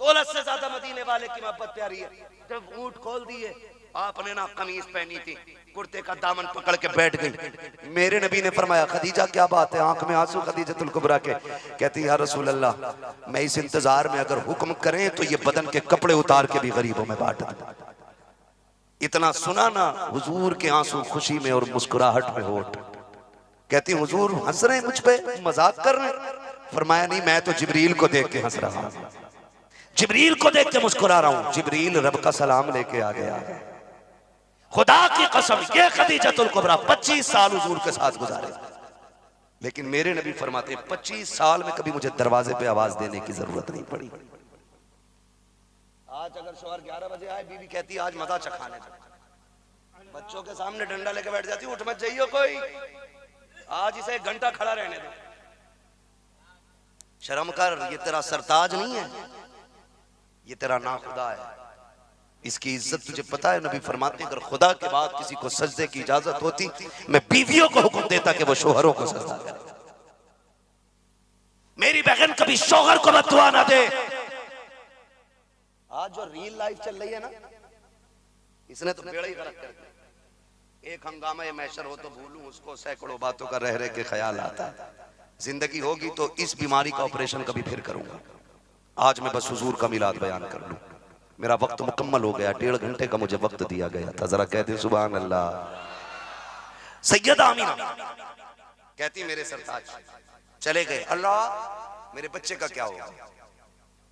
दौलत से ज्यादा मदीने वाले की मोहब्बत प्यारी है। जब ऊंट खोल दिए, आपने ना कमीज पहनी थी, कुर्ते का दामन पकड़ के बैठ गई। मेरे नबी ने फरमाया खदीजा क्या बात है, आंख में आंसू खदीजतुल कुबरा के। कहती या रसूल अल्लाह मैं इस इंतजार में अगर हुक्म करें तो ये बदन के कपड़े उतार के भी गरीबों में बांट दूं। इतना सुना ना हुजूर के आंसू खुशी में और मुस्कुराहट में होठ। कहती हुजूर हंस रहे मुझ पे, मजाक कर रहे? फरमाया नहीं, मैं तो जिब्रील को देख के हंस रहा हूं, जिब्रील को देख के मुस्कुरा रहा हूं। जिब्रील रब का सलाम लेके आ गया। खुदा की कसम ये खदीजतुल कुबरा 25 साल हुजूर के साथ गुजारे, लेकिन मेरे नबी फरमाते 25 साल में कभी मुझे दरवाजे पे आवाज देने की जरूरत नहीं पड़ी। आज अगर शौहर 11 बजे आए, बीवी कहती आज मजा चखाने दो, बच्चों के सामने डंडा लेके बैठ जाती, उठ मत जाइयो कोई, आज इसे 1 घंटा खड़ा रहने दो। शर्म कर, ये तेरा सरताज नहीं है, ये तेरा ना खुदा है, इसकी इज्जत तुझे पता है। नबी फरमाते अगर खुदा के बाद किसी को सजदे की इजाजत होती, मैं बीवियों को हुक्म देता कि वो शोहरों को सजदा करे। मेरी बहन कभी शोहर को बददुआ ना दे। आज जो रियल लाइफ चल रही है ना, इसने तो बेड़ा ही गलत कर दिया। एक हंगामा ये मैशर हो तो भूलूं उसको, सैकड़ों बातों का रह रह के ख्याल आता है। जिंदगी होगी तो इस बीमारी का ऑपरेशन कभी फिर करूंगा। आज मैं बस हुजूर का मिलाद बयान कर लूं, मेरा वक्त मुकम्मल हो गया। 1.5 घंटे का मुझे वक्त दिया गया था, जरा कह दे सुभान अल्लाह। सैयदा आमीना कहती मेरे सरताज चले गए, अल्लाह मेरे बच्चे का क्या होगा?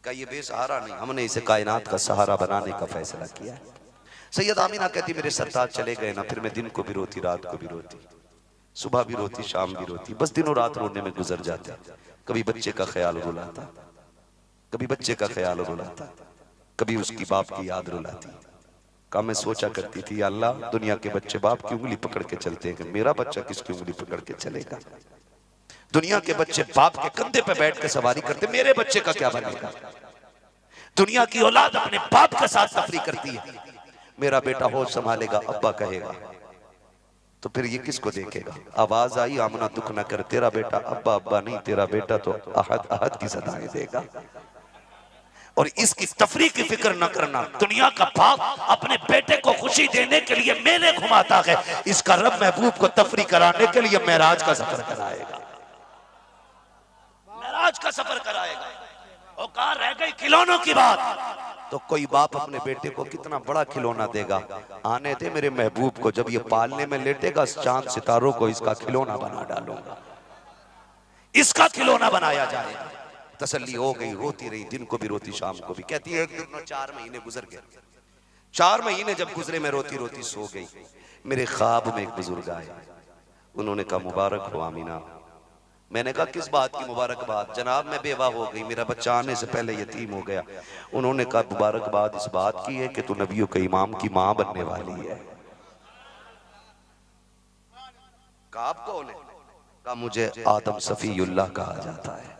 का ये बेसहारा नहीं, हमने इसे कायनात का सहारा बनाने का फैसला किया है। सैयदा आमीना कहती मेरे सरताज चले गए ना, फिर मैं दिन को भी रोती, रात को भी रोती, सुबह भी रोती, शाम भी रोती, बस दिनों रात रोने में गुजर जाता। कभी बच्चे का ख्याल रुलाता, कभी बच्चे का ख्याल रुलाता, कभी उसकी बाप की याद रुलाती। का मैं सोचा करती थी अल्लाह दुनिया के बच्चे बाप की उंगली पकड़ के चलते हैं, मेरा बच्चा किसकी उंगली पकड़ के चलेगा? दुनिया के बच्चे बाप के कंधे पे बैठ के सवारी करते, मेरे बच्चे का क्या बनेगा? दुनिया की औलाद अपने बाप के साथ तफरी करती है, मेरा बेटा होश संभालेगा अब्बा कहेगा, तो फिर ये किसको देखेगा? आवाज आई आमना दुख न कर, तेरा बेटा अब्बा अब्बा नहीं, तेरा बेटा तो अहद अहद की सदाएं देगा। और इसकी तफरी की फिक्र न करना। दुनिया का बाप अपने बेटे को खुशी देने के लिए मेले घुमाता है, इसका रब महबूब को तफरी कराने के लिए मेराज का सफर कराएगा, मेराज का सफर कराएगा। और कहां रह गई खिलौनों की बात? तो कोई बाप अपने बेटे को कितना बड़ा खिलौना देगा, आने दे मेरे महबूब को, जब ये पालने में लेटेगा चांद सितारों को इसका खिलौना बना डालूंगा, इसका खिलौना बनाया जाएगा। तसल्ली हो गई, रोती रही, दिन को भी रोती, शाम को भी। कहती है एक दिन 4 महीने गुजर गए, 4 महीने जब गुजरे मैं रोती रोती सो गई। मेरे ख्वाब में एक बुजुर्ग आए, उन्होंने कहा मुबारक हो आमीना। मैंने कहा किस बात की मुबारकबाद? जनाब मैं बेवा हो गई, मेरा बच्चा आने से पहले यतीम हो गया। उन्होंने कहा मुबारकबाद इस बात की है कि तू नबियों के इमाम की मां बनने वाली है। कहा आप कौन है? कहा मुझे आदम सफीउल्लाह कहा जाता है।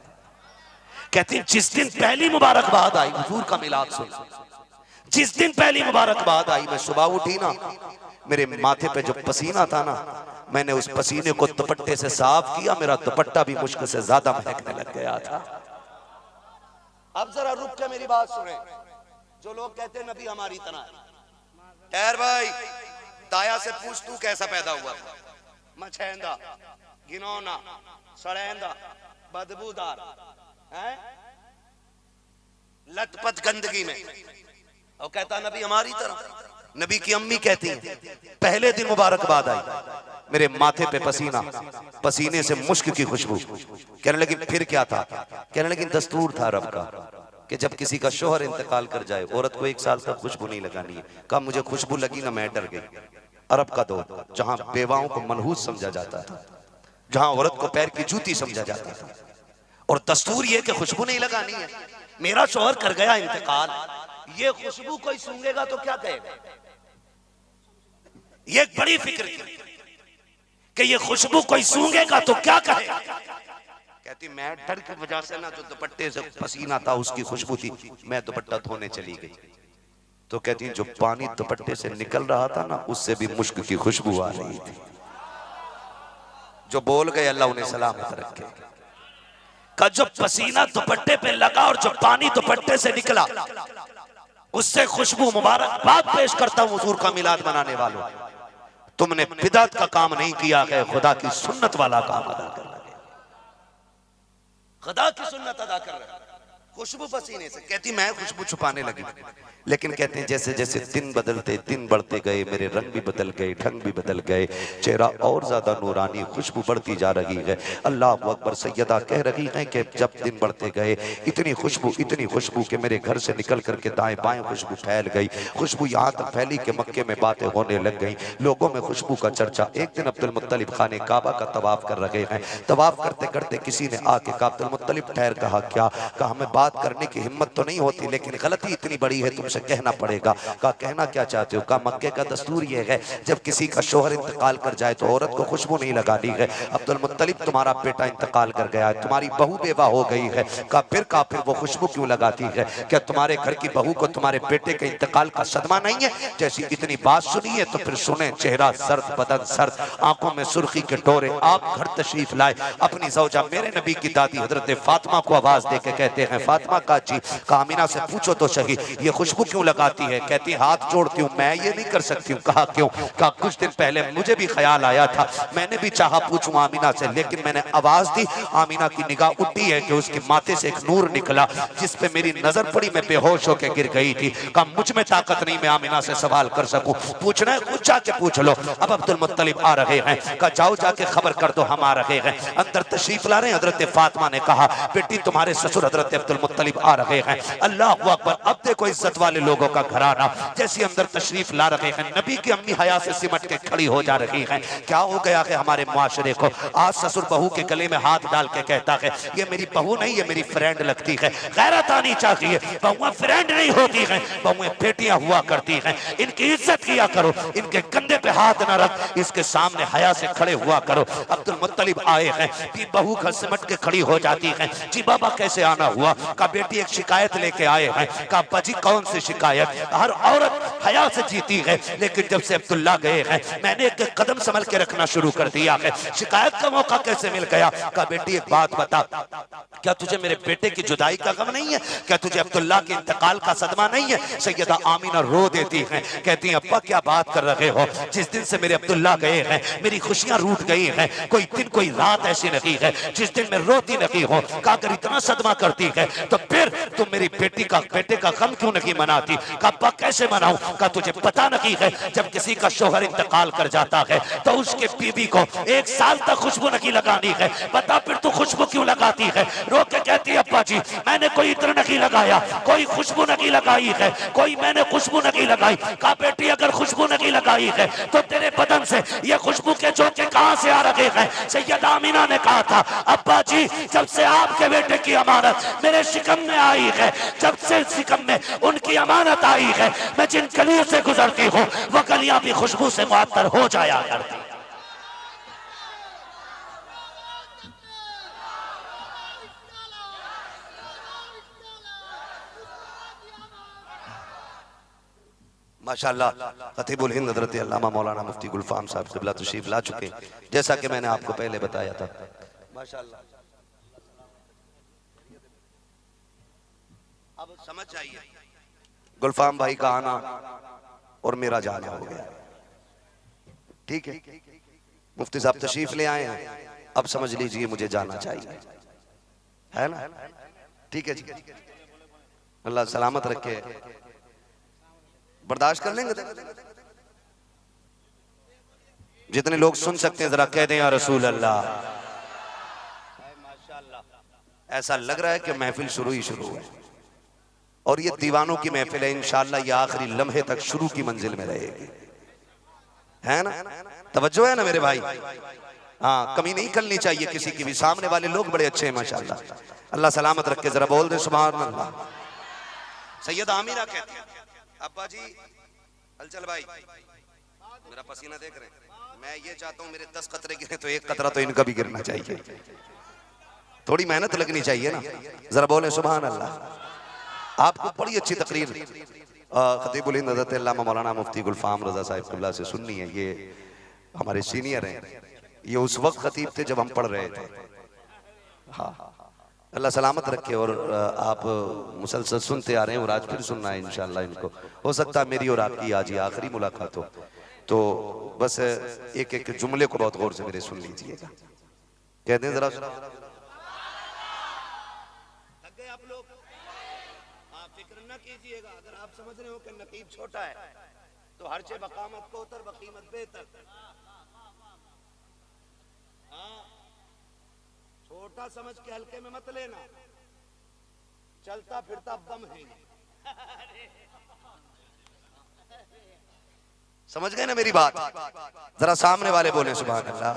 कहती जिस दिन पहली मुबारकबाद आई, हुजूर का मिलाद सुन, जिस दिन पहली मुबारकबाद आई, मैं सुबह उठी ना, मेरे माथे पे जो पसीना था ना, मैंने उस पसीने को दुपट्टे से साफ किया, मेरा दुपट्टा भी मुश्क से ज्यादा महकने लग गया था। अब जरा रुक के मेरी बात सुने, जो लोग कहते हैं नबी हमारी तरह है, ठहर भाई, दाया से पूछ तू कैसा पैदा हुआ था? मछेंदा, घिनौना, सड़ेंदा, बदबूदार है, लथपथ गंदगी में, और कहता नबी हमारी तरह। नबी की अम्मी कहती है पहले दिन मुबारकबाद आई, मेरे माथे पे पसीना, पसीने से मुश्क की खुशबू। कहने लगी फिर क्या था? कहने लगी दस्तूर था रब का कि जब किसी का शोहर इंतकाल कर जाए, औरत को 1 साल तक खुशबू नहीं लगानी है। कहा मुझे खुशबू लगी ना, मैं डर गई। अरब का दौर जहां बेवाओं को मनहूस समझा जाता था, जहां औरत को पैर की जूती समझा जाता था, और दस्तूर ये कि खुशबू नहीं लगानी है। मेरा शोहर कर गया इंतकाल, ये खुशबू कोई सूंघेगा तो क्या कहेगा? ये एक बड़ी फिक्र थी कि ये खुशबू कोई सूंघेगा तो क्या कहेगा। कहती मैं डर की वजह से ना, जो दुपट्टे से पसीना था उसकी खुशबू थी, मैं दुपट्टा धोने चली गई। तो कहती जो पानी दुपट्टे से निकल रहा था ना, उससे भी मुश्क की खुशबू आ रही थी। जो बोल गए अल्लाह उन्हें सलामत रखे। का जो पसीना दुपट्टे पे लगा और जो पानी दुपट्टे से निकला, उससे खुशबू मुबारकबाद पेश करता हूं हुजूर का मिलाद मनाने वालों। तुमने बिदअत का काम नहीं किया है, खुदा की सुन्नत वाला काम अदा कर लगे। खुदा की सुन्नत अदा कर रहे, खुशबू पसीने से। कहती मैं खुशबू छुपाने लगी, लेकिन कहते हैं जैसे जैसे दिन बदलते, दिन बढ़ते गए, मेरे रंग भी बदल गए, ढंग भी बदल गए, चेहरा और ज्यादा नूरानी, खुशबू बढ़ती जा रही है। अल्लाह अकबर। सैयदा कह रही हैं कि जब दिन बढ़ते गए इतनी खुशबू कि मेरे घर से निकल करके दाएं बाएं खुशबू फैल गई। खुशबू यहाँ तक फैली कि मक्के में बातें होने लग गई, लोगों में खुशबू का चर्चा। एक दिन अब्दुल मुत्तलिब खाने काबा का तवाफ कर रहे हैं, तवाफ करते करते किसी ने आके कहा, अब्दुल मुत्तलिब ठहर। कहा क्या? कहा हमें बात करने की हिम्मत तो नहीं होती, लेकिन गलती इतनी बड़ी है तुमसे कहना पड़ेगा। कहा कहना क्या चाहते हो? कहा मक्के का दस्तूर ये है जब किसी का शोहर इंतकाल कर जाए तो औरत को खुशबू नहीं लगानी है। अब्दुल मुत्तलिब तुम्हारा बेटा इंतकाल कर गया है, तुम्हारी बहू बेवा हो गई है। कहा फिर वो खुशबू क्यों लगाती है? क्या तुम्हारे घर की बहू को तुम्हारे बेटे के इंतकाल का सदमा नहीं है? जैसी इतनी बात सुनी है तो फिर सुने। चेहरा सर्द, बदन सर्द, आंखों में सुर्खी के डोरे। आप घर तशरीफ लाए, अपनी ज़ौजा मेरे नबी की दादी हजरत फातिमा को आवाज दे के कहते हैं, फातिमा का जी, कामिना से पूछो तो सही ये खुशबू क्यों लगाती है? कहती हाथ जोड़ती हूँ, मैं ये नहीं कर सकती हूँ। कहा क्यों? कहा कुछ दिन पहले मुझे भी ख्याल आया था, मैंने भी चाहा पूछूं आमीना से, लेकिन मैंने आवाज दी, आमीना की निगाह उठी है कि उसके माथे से एक नूर निकला जिस पे मेरी नजर पड़ी, मैं बेहोश होकर गिर गई थी। कहा मुझ में ताकत नहीं मैं आमीना से सवाल कर सकूं, पूछना है कुछ जाके पूछ लो। अब अब्दुल मुत्तलिब आ रहे हैं, कहा जाओ जाके खबर कर दो हम आ रहे हैं। अंदर तशरीफ ला रहे हैं। हजरत फातिमा ने कहा बेटी तुम्हारे ससुर हजरत अब्दुल मुत्तलिब आ रहे हैं। अल्लाह अकबर। अब देखो इज्जत वाले लोगों का घराना, जैसे अंदर तशरीफ ला रहे हैं, नबी की अम्मी हया से सिमट के खड़ी हो जा रही हैं। क्या हो गया है हमारे मुआशरे को? आज ससुर बहू के गले में हाथ डाल के कहता है ये मेरी बहू नहीं, ये मेरी फ्रेंड लगती है। गैरत आनी चाहिए, बहुएं फ्रेंड नहीं होती हैं, बहुएं बेटियां हुआ करती हैं। इनकी इज्जत किया करो, इनके कंधे पे हाथ न रख, इसके सामने हया से खड़े हुआ करो। अब्दुल मुत्तलिब आए हैं कि बहू का सिमट के खड़ी हो जाती है। जी बाबा कैसे आना हुआ? का बेटी एक शिकायत लेके आए हैं। का बजी कौन सी शिकायत? हर औरत हया से जीती है, लेकिन जब से अब्दुल्ला गए हैं मैंने एक कदम संभल के रखना शुरू कर दिया है। शिकायत का मौका कैसे मिल गया? का बेटी एक बात बता, क्या तुझे मेरे बेटे की जुदाई का गम नहीं है? क्या तुझे अब्दुल्ला के इंतकाल का सदमा नहीं है? सैयदा आमीना रो देती हैं, कहती हैं अब्बा क्या बात कर रहे हो? जिस दिन से मेरे अब्दुल्ला गए हैं मेरी खुशियां रूठ गई हैं। कोई दिन कोई रात ऐसी नहीं है जिस दिन मैं रोती नहीं हूं। का अगर इतना सदमा करती है तो फिर तुम मेरी बेटे का गम क्यों नहीं मनाती? का अब्बा कैसे मनाऊं? का तुझे पता नहीं है जब किसी का शोहर इंतकाल कर जाता है तो उसके बीवी को 1 साल तक खुशबू नहीं लगानी है। बता फिर तू खुशबू क्यों लगाती है? रो के कहती है अब्बा जी मैंने कोई इत्र नहीं लगाया, कोई खुशबू नहीं लगाई है, कोई मैंने खुशबू नहीं लगाई। का बेटी अगर खुशबू नहीं लगाई है तो तेरे बदन से ये खुशबू के झोंके कहां से आ रहे हैं? सैयदा आमीना ने कहा था अब्बा जी जब से आपके बेटे की अमानत मेरे शिकम में आई है, जब से शिकम में उनकी अमानत आई है, मैं जिन गलियों से गुजरती हूँ वो गलियां भी खुशबू से मुअत्तर हो जाया करती। माशाअल्लाह खतीबुल हिंद हज़रत अल्लामा मौलाना मुफ्ती गुलफाम साहब क़िबला तशरीफ ला चुके, जैसा कि मैंने आपको पहले बताया था। माशाअल्लाह अब समझ आइए गुलफाम भाई का आना और मेरा जाना हो गया, ठीक है। मुफ्ती साहब तशरीफ ले आए हैं, अब समझ लीजिए मुझे जाना चाहिए, है ना? ठीक है जी, अल्लाह सलामत रखे। बर्दाश्त कर लेंगे? जितने लोग सुन सकते हैं जरा कह दें या रसूल अल्लाह। ऐसा लग रहा है कि महफिल शुरू ही शुरू है और ये दीवानों की महफिल है। इंशाअल्लाह ये आखिरी लम्हे तक शुरू की मंजिल में रहेगी, है ना? तवज्जो है ना मेरे भाई? हाँ, कमी नहीं करनी चाहिए किसी की भी। सामने वाले लोग बड़े अच्छे हैं माशाअल्लाह, अल्लाह सलामत रखे। जरा बोल दे सुभान अल्लाह। सैयद आमीना कहती है अब्बा जी हलचल भाई मेरा पसीना देख रहे हैं, मैं ये चाहता हूँ मेरे 10 कतरे गिरे तो 1 कतरा तो इनका भी गिरना चाहिए, थोड़ी मेहनत लगनी चाहिए ना। जरा बोले सुभान अल्लाह। आपको बड़ी अच्छी तकरीर खतीबुल हिंद हज़रत अल्लामा मौलाना मुफ्ती गुलफाम रज़ा साहिब क़िबला से सुननी है। ये हमारे सीनियर हैं, ये उस वक्त खतीब थे जब हम पढ़ रहे थे। हाँ, अल्लाह सलामत रखे और आप मुसलसल सुनते आ रहे हैं और आज फिर सुनना है इंशाअल्लाह इनको। हो सकता है मेरी और आपकी आज ये आखिरी मुलाकात हो। तो बस एक एक जुमले को बहुत गौर से मेरे सुन लीजिएगा। कहते हैं जरा थक गए आप लोग, आप फिक्र न कीजिएगा। अगर आप समझ रहे हो कि नकीब छोटा है तो हरचे बकामत को उतर बकीमत बेहतर। छोटा समझ के हल्के में मत लेना, चलता फिरता बम है। समझ गए ना मेरी बात? जरा सामने वाले बोले सुभान अल्लाह।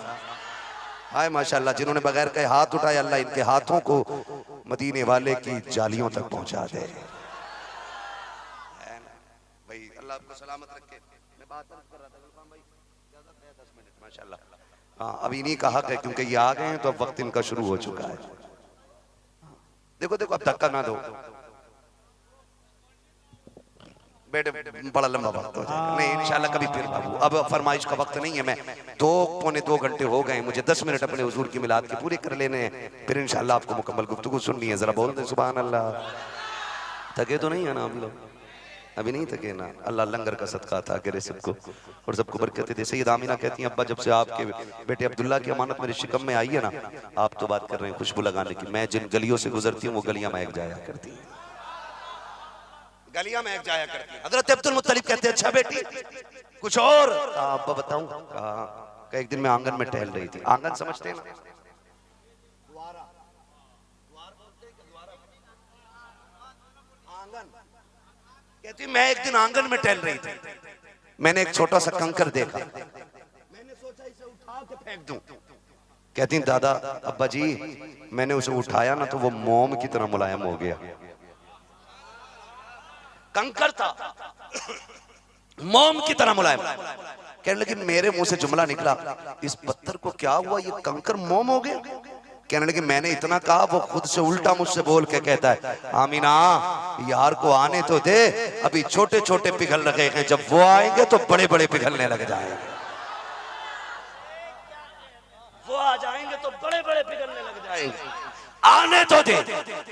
हाय माशाल्लाह, जिन्होंने बगैर कहे हाथ उठाए अल्लाह इनके हाथों को मदीने वाले की जालियों तक पहुंचा दे। भाई अल्लाह आपको सलामत रखे। मैं बात कर रहा था गुलफाम भाई, ज्यादा 10 मिनट माशाल्लाह। हाँ अभी नहीं कहा है क्योंकि ये आ गए हैं तो अब वक्त इनका शुरू हो चुका है। देखो देखो अब धक्का ना दो बेटे, बड़ा लंबा वक्त हो जाएगा। नहीं इंशाल्लाह कभी फिर बाबू, अब फरमाइश का वक्त नहीं है। मैं 2 घंटे हो गए, मुझे 10 मिनट अपने हुजूर की मिलाद के पूरे कर लेने हैं, फिर इंशाल्लाह आपको मुकम्मल गुफ्तगू सुननी है। जरा बोल दे सुभान अल्लाह। थके तो नहीं है ना हम लोग? अभी नहीं थके ना? अल्लाह लंगर का सदका अता करे सबको और सबको बरकत दे। सैयद आमीना कहती हैं अब्बा जब से आपके बेटे अब्दुल्ला की अमानत मेरे शिकम में आई है ना, आप तो बात कर रहे हैं खुशबू लगाने की, मैं जिन गलियों से गुजरती हूँ वो गलियां महक जाया करती हैं, गलियां महक जाया करती हैं। हजरत अब्दुल मुत्तलिब कहते हैं अच्छा बेटी कुछ और? अब्बा बताऊं? एक दिन मैं आंगन में टहल रही थी। आंगन समझते हैं ना? कहती मैं एक दिन आंगन में टहल रही थी, मैंने एक छोटा सा कंकर देखा, मैंने सोचा इसे उठा के फेंक दूं। कहती दादा अब्बा जी मैंने उसे उठाया ना तो वो मोम की तरह मुलायम हो गया। कंकर था मोम की तरह मुलायम। कहने लगी मेरे मुंह से जुमला निकला इस पत्थर को क्या हुआ, ये कंकर मोम हो गया? कहने लगी मैंने इतना कहा, वो खुद से उल्टा मुझसे बोल के कहता है आमीना यार को आने तो दे, अभी छोटे छोटे पिघल रहे हैं, जब वो आएंगे तो बड़े बड़े पिघलने लग जाएंगे, वो आ जाएंगे तो बड़े बड़े पिघलने लग जाएंगे, आने तो दे।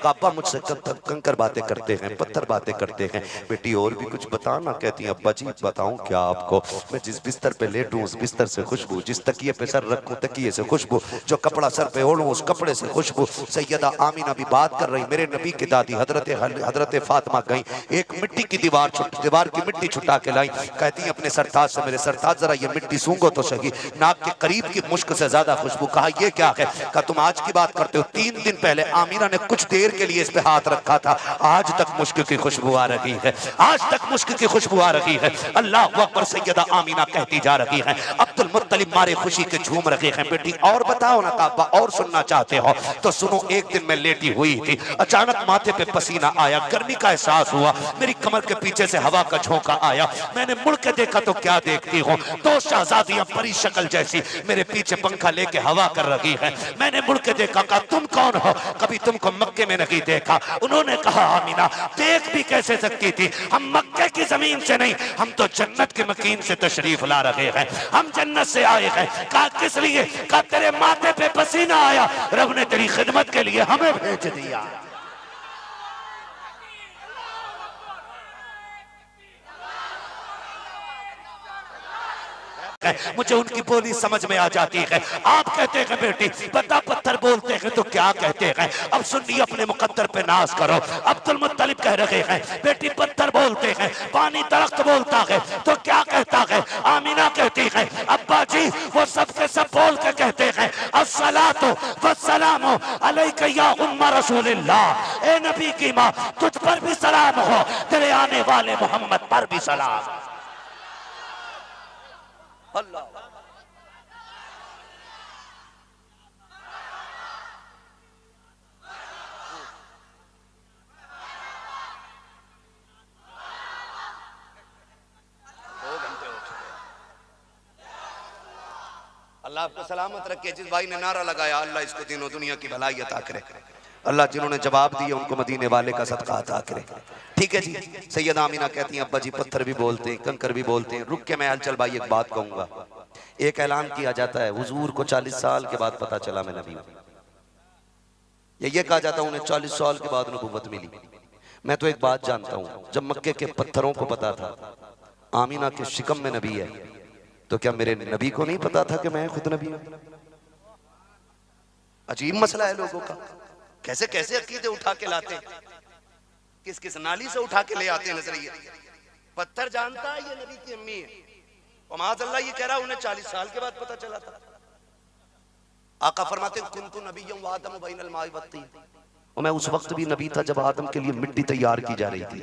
काबा मुझसे कब तक कंकर बातें करते हैं, पत्थर बातें करते हैं, बेटी और भी कुछ बताना। कहती है अब्बा जी बताऊं क्या आपको, मैं जिस बिस्तर पे लेटूं उस बिस्तर से खुशबू, जिस तकिए पे सर रखूं तकिए से खुशबू, जो कपड़ा सर पे ओढ़ूं उस कपड़े से खुशबू। सैयदा आमीना भी बात कर रही, मेरे नबी की दादी हजरत फातिमा गई, एक मिट्टी की दीवार की मिट्टी छुटा के लाई, कहती है अपने सरताज से मेरे सरताज जरा ये मिट्टी सूंघो तो सही, नाक के करीब की मुश्क से ज्यादा खुशबू। कहा ये क्या है? कहा तुम आज की बात करते हो, 3 दिन पहले आमीना ने कुछ देर के लिए इस पे हाथ रखा था, आज तक मुश्क की खुशबू आ रही है, आज तक मुश्क की खुशबू आ रही है। अल्लाह अकबर। सैयदा आमीना कहती जा रही है, अब्दुल मुत्तलिब मारे खुशी के झूम रहे हैं। बेटी और बताओ ना काबा, और सुनना चाहते हो तो सुनो। एक दिन मैं लेटी हुई थी, अचानक माथे पे पसीना आया, गर्मी का एहसास हुआ, मेरी कमर के पीछे से हवा का झोंका आया, मैंने मुड़ के देखा तो क्या देखती हूँ, 2 शहजादियां परी शक्ल जैसी मेरे पीछे पंखा लेके हवा कर रही है। मैंने मुड़ के देखा, कहा तुम कौन हो, कभी तुमको मक्के में नहीं देखा। उन्होंने कहा आमीना देख भी कैसे सकती थी, हम मक्के की जमीन से नहीं, हम तो जन्नत के मकीन से तशरीफ ला रहे हैं, हम जन्नत से आए हैं। कहा किस लिए? कहा तेरे माथे पे पसीना आया, रब ने तेरी खिदमत के लिए हमें भेज दिया। मुझे उनकी बोली समझ में आ जाती है। आप कहते हैं बेटी बता पत्थर बोलते हैं तो क्या कहते हैं, अब सुनिए अपने मुकद्दर पे नाज करो। अब्दुल मुत्तलिब कह रहे हैं बेटी पत्थर बोलते हैं, पानी दरख्त बोलता है तो क्या कहता है? आमीना कहती है अब्बा जी वो सब के सब बोल के कहते हैं अस्सलातु वस्सलामु अलैका या उम्मा रसूलिल्लाह, ए नबी की माँ तुझ पर भी सलाम हो, तेरे आने वाले मोहम्मद पर भी सलाम। अल्लाह अल्लाह आपको सलामत रखे। जिस भाई ने नारा लगाया अल्लाह इसको दिनों दुनिया की भलाई अता करे, अल्लाह जिन्होंने जवाब दिए उनको मदीने वाले का सदका अता करे। ठीक है जी। सैयदा आमीना कहती हैं अब्बा जी पत्थर भी बोलते हैं, कंकर भी बोलते हैं। रुक के मैं हलचल भाई एक बात कहूंगा। एक ऐलान किया जाता है हुजूर को 40 साल के बाद पता चला मैं नबी हूं, ये कहा जाता है उन्हें 40 साल के बाद नबूवत मिली। मैं तो एक बात जानता हूं, जब मक्के के पत्थरों को पता था आमीना के शिकम में नबी है, तो क्या मेरे नबी को नहीं पता था कि मैं खुद नबी हूं? अजीब मसला है लोगों का, कैसे कैसे अकीदे उठा के लाते हैं, किस किस नाली से उठा के ले आते हैं नजरिए। पत्थर जानता है ये नबी की अम्मी है, और माज़अल्लाह ये कह रहा है उन्हें 40 साल के बाद पता चला था। आका फरमाते हैं कुन्तु नबिय्यम व आदम बैनल माइ वत्तीन, और मैं उस वक्त भी नबी था जब आदम के लिए मिट्टी तैयार की जा रही थी।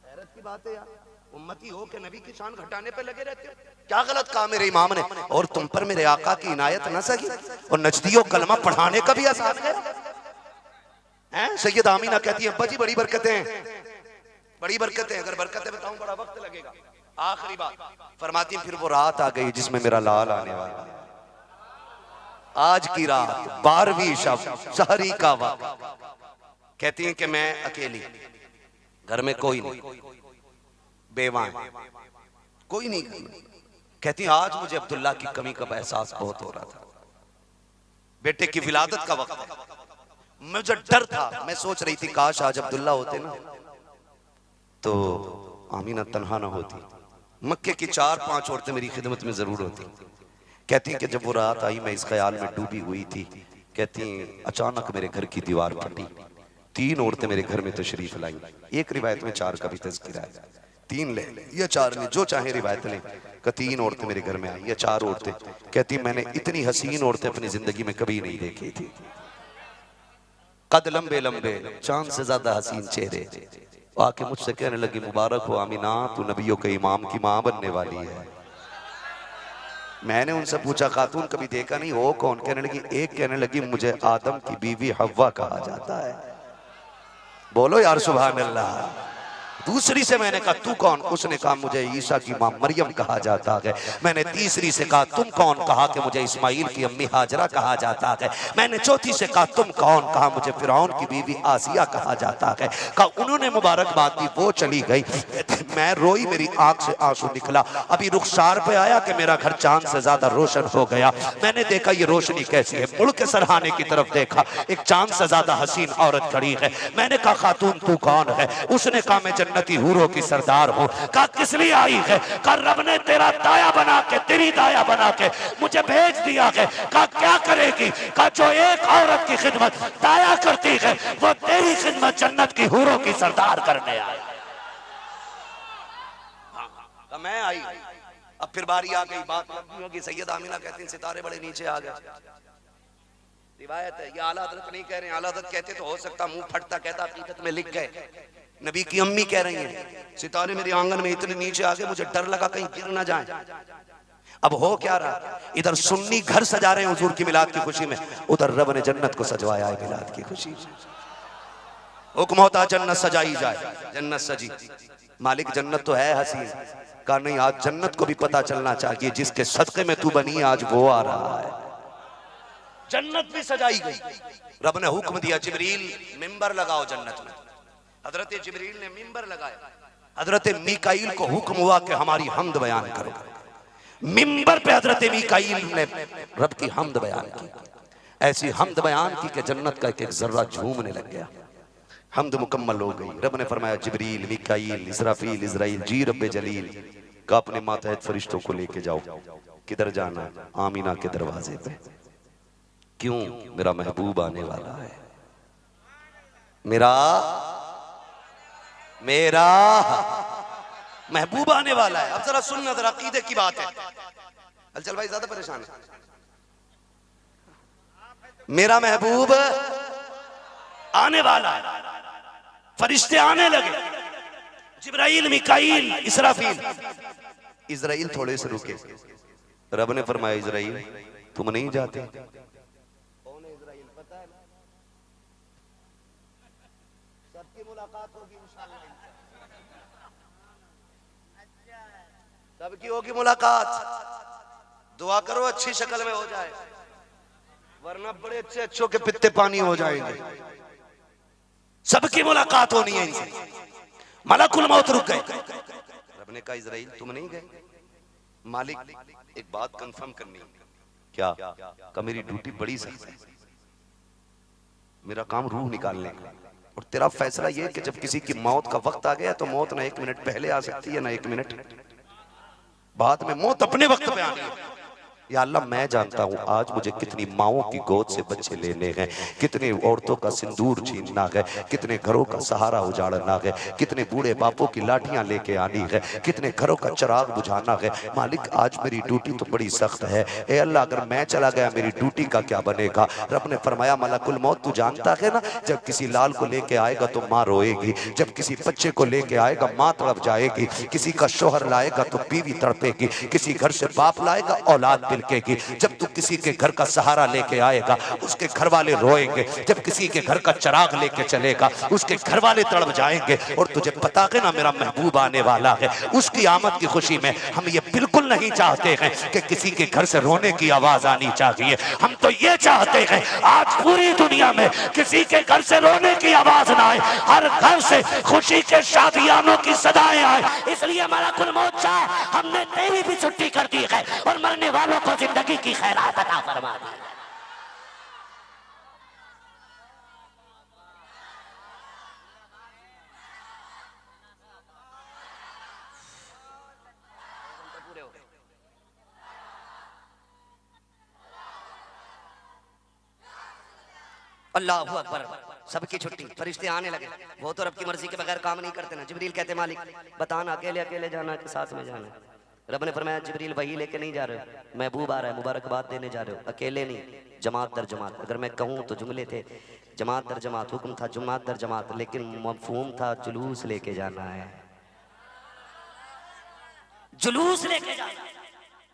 हैरत की बात है यार, उम्मती हो के नबी की शान घटाने पे लगे रहते हो। क्या गलत कहा मेरे इमाम ने? और तुम पर मेरे आका की इनायत न सही, और नजदियों कलमा पढ़ाने का भी आसान है। सैयद आमीना कहती है अब्बा जी बड़ी बरकतें हैं, बड़ी बरकतें। अगर बरकतें बताऊं बड़ा वक्त लगेगा। आखिरी बात फरमाती है फिर वो रात आ गई जिसमें मेरा लाल आने वाला है। आज की रात 12वीं शब सहरी का वक्त। कहती हैं कि मैं अकेली, घर में कोई नहीं, बेवा कोई नहीं। कहती हैं आज मुझे अब्दुल्ला की कमी का एहसास बहुत हो रहा था। बेटे की विलादत का वक्त है, मुझे डर था। मैं सोच रही थी काश आज अब्दुल्ला होते ना तो आमीना तन्हा ना होती, मक्के की 4-5 औरतें मेरी खिदमत में जरूर होती। कहती हैं कि जब वो रात आई मैं इस ख्याल में डूबी हुई थी। कहती हैं अचानक मेरे घर की दीवार फटी, 3 औरतें मेरे घर में तशरीफ लाई। एक रिवायत में 4 का भी तज़किरा है, 3 ले या 4 ले, जो चाहे रिवायत लें। कि 3 औरतें मेरे घर में आई या 4 औरतें। कहती मैंने इतनी हसीन औरतें अपनी जिंदगी में कभी नहीं देखी थी। कद लंबे लंबे, चांद से ज्यादा हसीन चेहरे। आके मुझसे कहने लगी मुबारक हो आमीना, तू नबियों के इमाम की मां बनने वाली है। मैंने उनसे पूछा खातून कभी देखा नहीं हो कौन? कहने लगी एक कहने लगी मुझे आदम की बीवी हव्वा कहा जाता है। बोलो यार सुभान अल्लाह। दूसरी से मैंने कहा तू कौन? उसने कहा मुझे ईसा की मां मरियम कहा जाता है। मैंने तीसरी से कहा तुम कौन? कहा कि मुझे इस्माइल की अम्मी हाजरा कहा जाता है। मैंने चौथी से कहा तुम कौन? कहा मुझे फिरौन की बीवी आसिया कहा जाता है। कहा उन्होंने मुबारकबाद दी, वो चली गई, मैं रोई, मेरी आंख से आंसू निकला। अभी रुखसार पे आया कि मेरा घर चांद से ज्यादा रोशन हो गया। मैंने देखा ये रोशनी कैसी है, मुड़ के सरहाने की तरफ देखा, एक चांद से ज्यादा हसीन औरत खड़ी है। मैंने कहा खातून तू कौन है? उसने कहा मैं जन्नती हूरों की सरदार हूं। कहा किस लिए आई है? कहा रब ने तेरा दाया बना के, तेरी दाया बना के मुझे भेज दिया है। कहा क्या करेगी? कहा जो एक औरत की खिदमत दाया करती है वो तेरी खिदमत जन्नत की हूरों की सरदार करने आई। मैं आई। अब फिर बारी आ गई, बात लंबी होगी। सैयद आमीना कहती हैं सितारे बड़े नीचे आ गए। रिवायत है, ये आला हज़रत नहीं कह रहे हैं, आला हज़रत कहते तो हो सकता मुंह फटता, कहता हकीकत में लिख गए। नबी की अम्मी कह रही हैं सितारे मेरे आंगन में इतने नीचे आ गए मुझे डर लगा कहीं गिर ना जाए। अब हो क्या रहा, इधर सुन्नी घर सजा रहे हैं हुजूर की मिलाद की खुशी में, उधर रब ने जन्नत को सजवाया है मिलाद की खुशी में। हुक्म होता जन्नत सजाई जाए, जन्नत सजी। मालिक जन्नत तो है हसीन। कहा नहीं आज जन्नत को भी पता चलना चाहिए जिसके सदके में तू बनी आज वो आ रहा है। जन्नत भी सजाई गई। रब ने हुक्म दिया जिब्रील मिंबर लगाओ जन्नत में। हजरत जिब्रील ने मिंबर लगाया। हजरत मीकाईल को हुक्म हुआ कि हमारी हमद बयान करो। मिंबर पे हजरत मीकाईल ने रब की हमद बयान की। ऐसी हमद बयान की कि जन्नत का एक एक जर्रा झूमने लग गया। हमद मुकम्मल हो गई। रब ने फरमाया जिब्रील मीकाईल इसराफील इजराइल जी रब्बे जलील का अपने मातहत फरिश्तों को लेके जाओ। किधर जाना? आमीना के दरवाजे पे। क्यों? मेरा महबूब आने वाला है। मेरा महबूब आने वाला है। अब जरा सुनना, जरा अकीदे की बात है। चल भाई ज्यादा परेशान है। मेरा महबूब आने वाला है, फरिश्ते आने लगे, जिब्राइल मिकाईल इसराफील। इजराइल थोड़े से रुके। रब ने फरमाया इजराइल तुम नहीं जाते। कौन है इजराइल पता है? सबकी मुलाकात होगी इंशाअल्लाह, सबकी होगी मुलाकात। दुआ करो अच्छी शक्ल में हो जाए, वरना बड़े अच्छे अच्छों के पित्ते पानी हो जाएंगे। सबकी मुलाकात होनी है इनसे। मलकुल मौत रुक गए। रब ने कहा इजराइल तुम नहीं गए। मालिक एक बात कंफर्म करनी। क्या? का मेरी ड्यूटी बड़ी सख्त है, मेरा काम रूह निकालने का, और तेरा फैसला यह कि जब किसी की मौत का वक्त आ गया तो मौत ना 1 मिनट पहले आ सकती है ना 1 मिनट बाद में मौत अपने वक्त पे आनी है। या अल्लाह मैं जानता हूँ आज मुझे कितनी माओं की गोद से बच्चे लेने हैं, कितने औरतों का सिंदूर छीनना है, कितने घरों का सहारा उजाड़ना है, कितने बूढ़े बापों की लाठियां लेके आनी है, कितने घरों का चिराग बुझाना है। मालिक आज मेरी ड्यूटी तो बड़ी सख्त है। ए अल्लाह अगर मैं चला गया मेरी ड्यूटी का क्या बनेगा। रब ने फरमाया मलकुल मौत तू जानता है ना, जब किसी लाल को लेके आएगा तो माँ रोएगी, जब किसी बच्चे को लेके आएगा माँ तड़प जाएगी, किसी का शोहर लाएगा तो बीवी तड़पेगी, किसी घर से बाप लाएगा औलाद की। जब तू किसी के घर का सहारा लेके आएगा उसके घर वाले रोएंगे, जब किसी के घर का चिराग लेके चलेगा उसके घर वाले तड़प जाएंगे। और तुझे पता है ना मेरा महबूब आने वाला है, उसकी आमद की खुशी में हम ये बिल्कुल नहीं चाहते हैं कि किसी के घर से रोने की आवाज आनी चाहिए। हम तो ये चाहते हैं आज पूरी दुनिया में किसी के घर से रोने की आवाज ना आए, हर घर से खुशी के शादियानों की सदाएं आए। इसलिए मलकुल मौत चाह हमने तेरी भी छुट्टी कर दी है और मरने वालों को जिंदगी की खैरात अता फरमा दी। अल्लाह अकबर, सबकी छुट्टी, फरिश्ते आने लगे। वो तो रब की मर्जी के बगैर काम नहीं करते ना। जिब्रील कहते मालिक बताना अकेले अकेले जाना कि साथ में जाना। रब ने फरमाया जिब्रील वही लेके नहीं जा रहे हो, महबूब आ रहा है, मुबारकबाद देने जा रहे हो, अकेले नहीं जमात दर जमात। अगर मैं कहूँ तो जुमले थे जमात दर जमात, हुक्म था जमात दर जमात, लेकिन मफहूम था जुलूस लेके जाना है, जुलूस लेके जाना,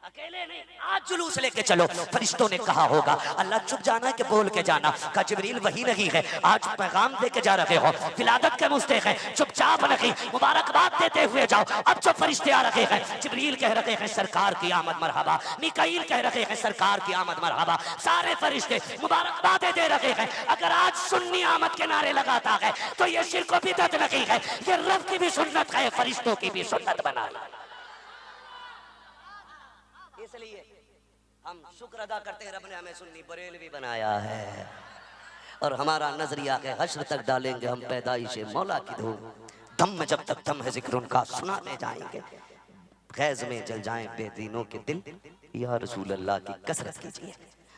अकेले नहीं, आज जुलूस लेके चलो। फरिश्तों ने कहा होगा अल्लाह चुप जाना है कि बोल के जाना। का जिब्रील वही नहीं है, आज पैगाम दे के जा रहे हो, विलादत के मुस्तहिक है, चुपचाप नहीं मुबारकबाद देते हुए जाओ। अब जो फरिश्ते आ रहे हैं, जिब्रील कह रहे हैं सरकार की आमद मरहबा, मिकाईल कह रहे हैं सरकार की आमद मरहबा, सारे फरिश्ते मुबारकबादें दे रहे हैं। अगर आज सुन्नी आमद के नारे लगाता है तो ये शिर्क व बिदअत नहीं है, ये रब की भी सुन्नत है, फरिश्तों की भी सुन्नत बना। इसलिए हम शुक्र अदा करते हैं रब ने हमें सुन्नी बरेलवी बनाया है और हमारा नजरिया के हश्र तक डालेंगे हम पैदाइश मौला की धूम। दम में जब तक दम है जिक्र उनका सुनाने जाएंगे, गैज में जल जाएं बेदीनों के दिल, या रसूल अल्लाह की कसरत कीजिए।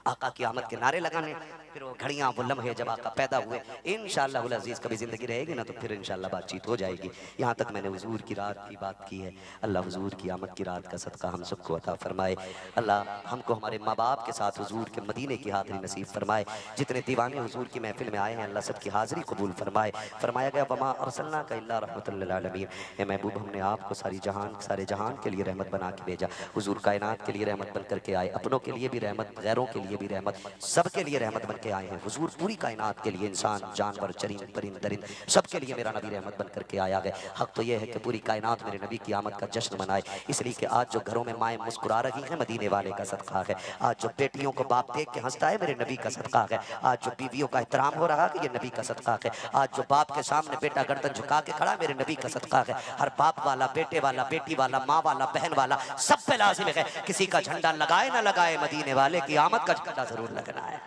आका की आमद के नारे लगाने, फिर वो घड़ियाँ वो लम्हे जब आका पैदा हुए, इंशाअल्लाह उल अजीज़ कभी ज़िंदगी रहेगी ना तो फिर इंशाअल्लाह बातचीत हो जाएगी। यहाँ तक मैंने हुजूर की रात की बात की है। अल्लाह हुजूर की आमद की रात का सदका हम सबको अता फरमाए। अल्लाह हमको हमारे माँ बाप के साथ हुजूर के मदीने की हाज़िरी नसीब फरमाए। जितने दीवाने हुजूर की महफिल में आए हैं अल्लाह सबकी हाज़िरी कबूल फरमाए। फरमाया गया वमा अरसलना का इल्ला रहमतुल लिल आलमीन, ए महबूब हमने आपको सारे जहान के लिए रहमत बना के भेजा। हुजूर कायनात के लिए रहमत बन करके आए, अपनों के लिए भी रहमत, गैरों के लिए भी रहमत, सबके लिए रहमत बन के आए हैं। हुजूर पूरी कायनात के लिए, इंसान जानवर चरिंद परिंद दरिंद सबके लिए मेरा नबी रहमत बन करके आया है। हक तो यह है कि पूरी कायनात मेरे नबी की आमद का जश्न मनाए, इसलिए कि आज जो घरों में माएँ मुस्कुरा रही हैं मदीने वाले का सदका है। आज जो बेटियों को बाप देख के हंसता है मेरे नबी का सदका है। आज जो बीवियों का एहतराम हो रहा है ये नबी का सदका है। आज जो बाप के सामने बेटा गर्दन झुका के खड़ा मेरे नबी का सदका है। हर बाप वाला, बेटे वाला, बेटी वाला, माँ वाला, बहन वाला, सब पे लाजिम है किसी का झंडा लगाए ना लगाए मदीने वाले की आमद का झंडा जरूर लगना है।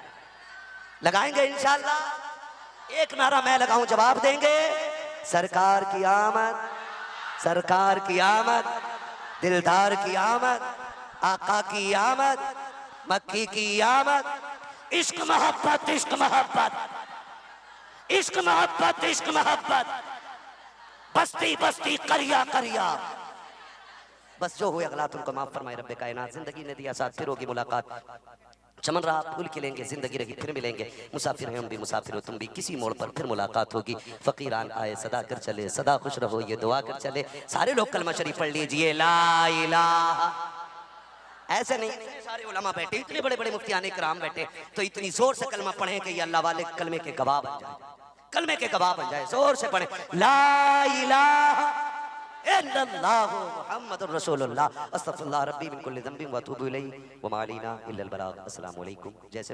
लगाएंगे इंशाअल्लाह। एक नारा मैं लगाऊं जवाब देंगे, सरकार की आमद, सरकार की आमद, दिलदार की आमद, आका की आमद, मक्की की आमद। इश्क मोहब्बत, इश्क मोहब्बत, इश्क मोहब्बत, इश्क मोहब्बत, बस्ती बस्ती करिया करिया। बस जो हुए अगला तुमको माफ फरमाए रब्बे कायनात। जिंदगी ने दिया साथ, फिर होगी मुलाकात। चमन रहा फूल खिलेंगे, जिंदगी रही फिर मिलेंगे। मुसाफिर हैं हम भी, मुसाफिर हो तुम भी, किसी मोड़ पर फिर मुलाकात होगी। फकीरान आए सदा कर चले, सदा खुश रहो ये दुआ कर चले। सारे लोग कलमा शरीफ पढ़ लीजिए, ला इलाहा। ऐसे नहीं सारे उलमा बैठे, इतने बड़े बड़े मुफ्तियाने किराम बैठे, तो इतनी जोर से कलमा पढ़े कि ये अल्लाह वाले कलमे के गवाह बन जाए, कलमे के गवाह बन जाए। जोर से पढ़े ला इलाहा इल्लल्लाहु मुहम्मदुर रसूलुल्लाह, अस्तगफिरुल्लाह रब्बी मिन कुल्ली ज़ंबिन व अतूबु इलैहि व मा अलैना इल्लल बलाग। अस्सलामु अलैकुम। जैसे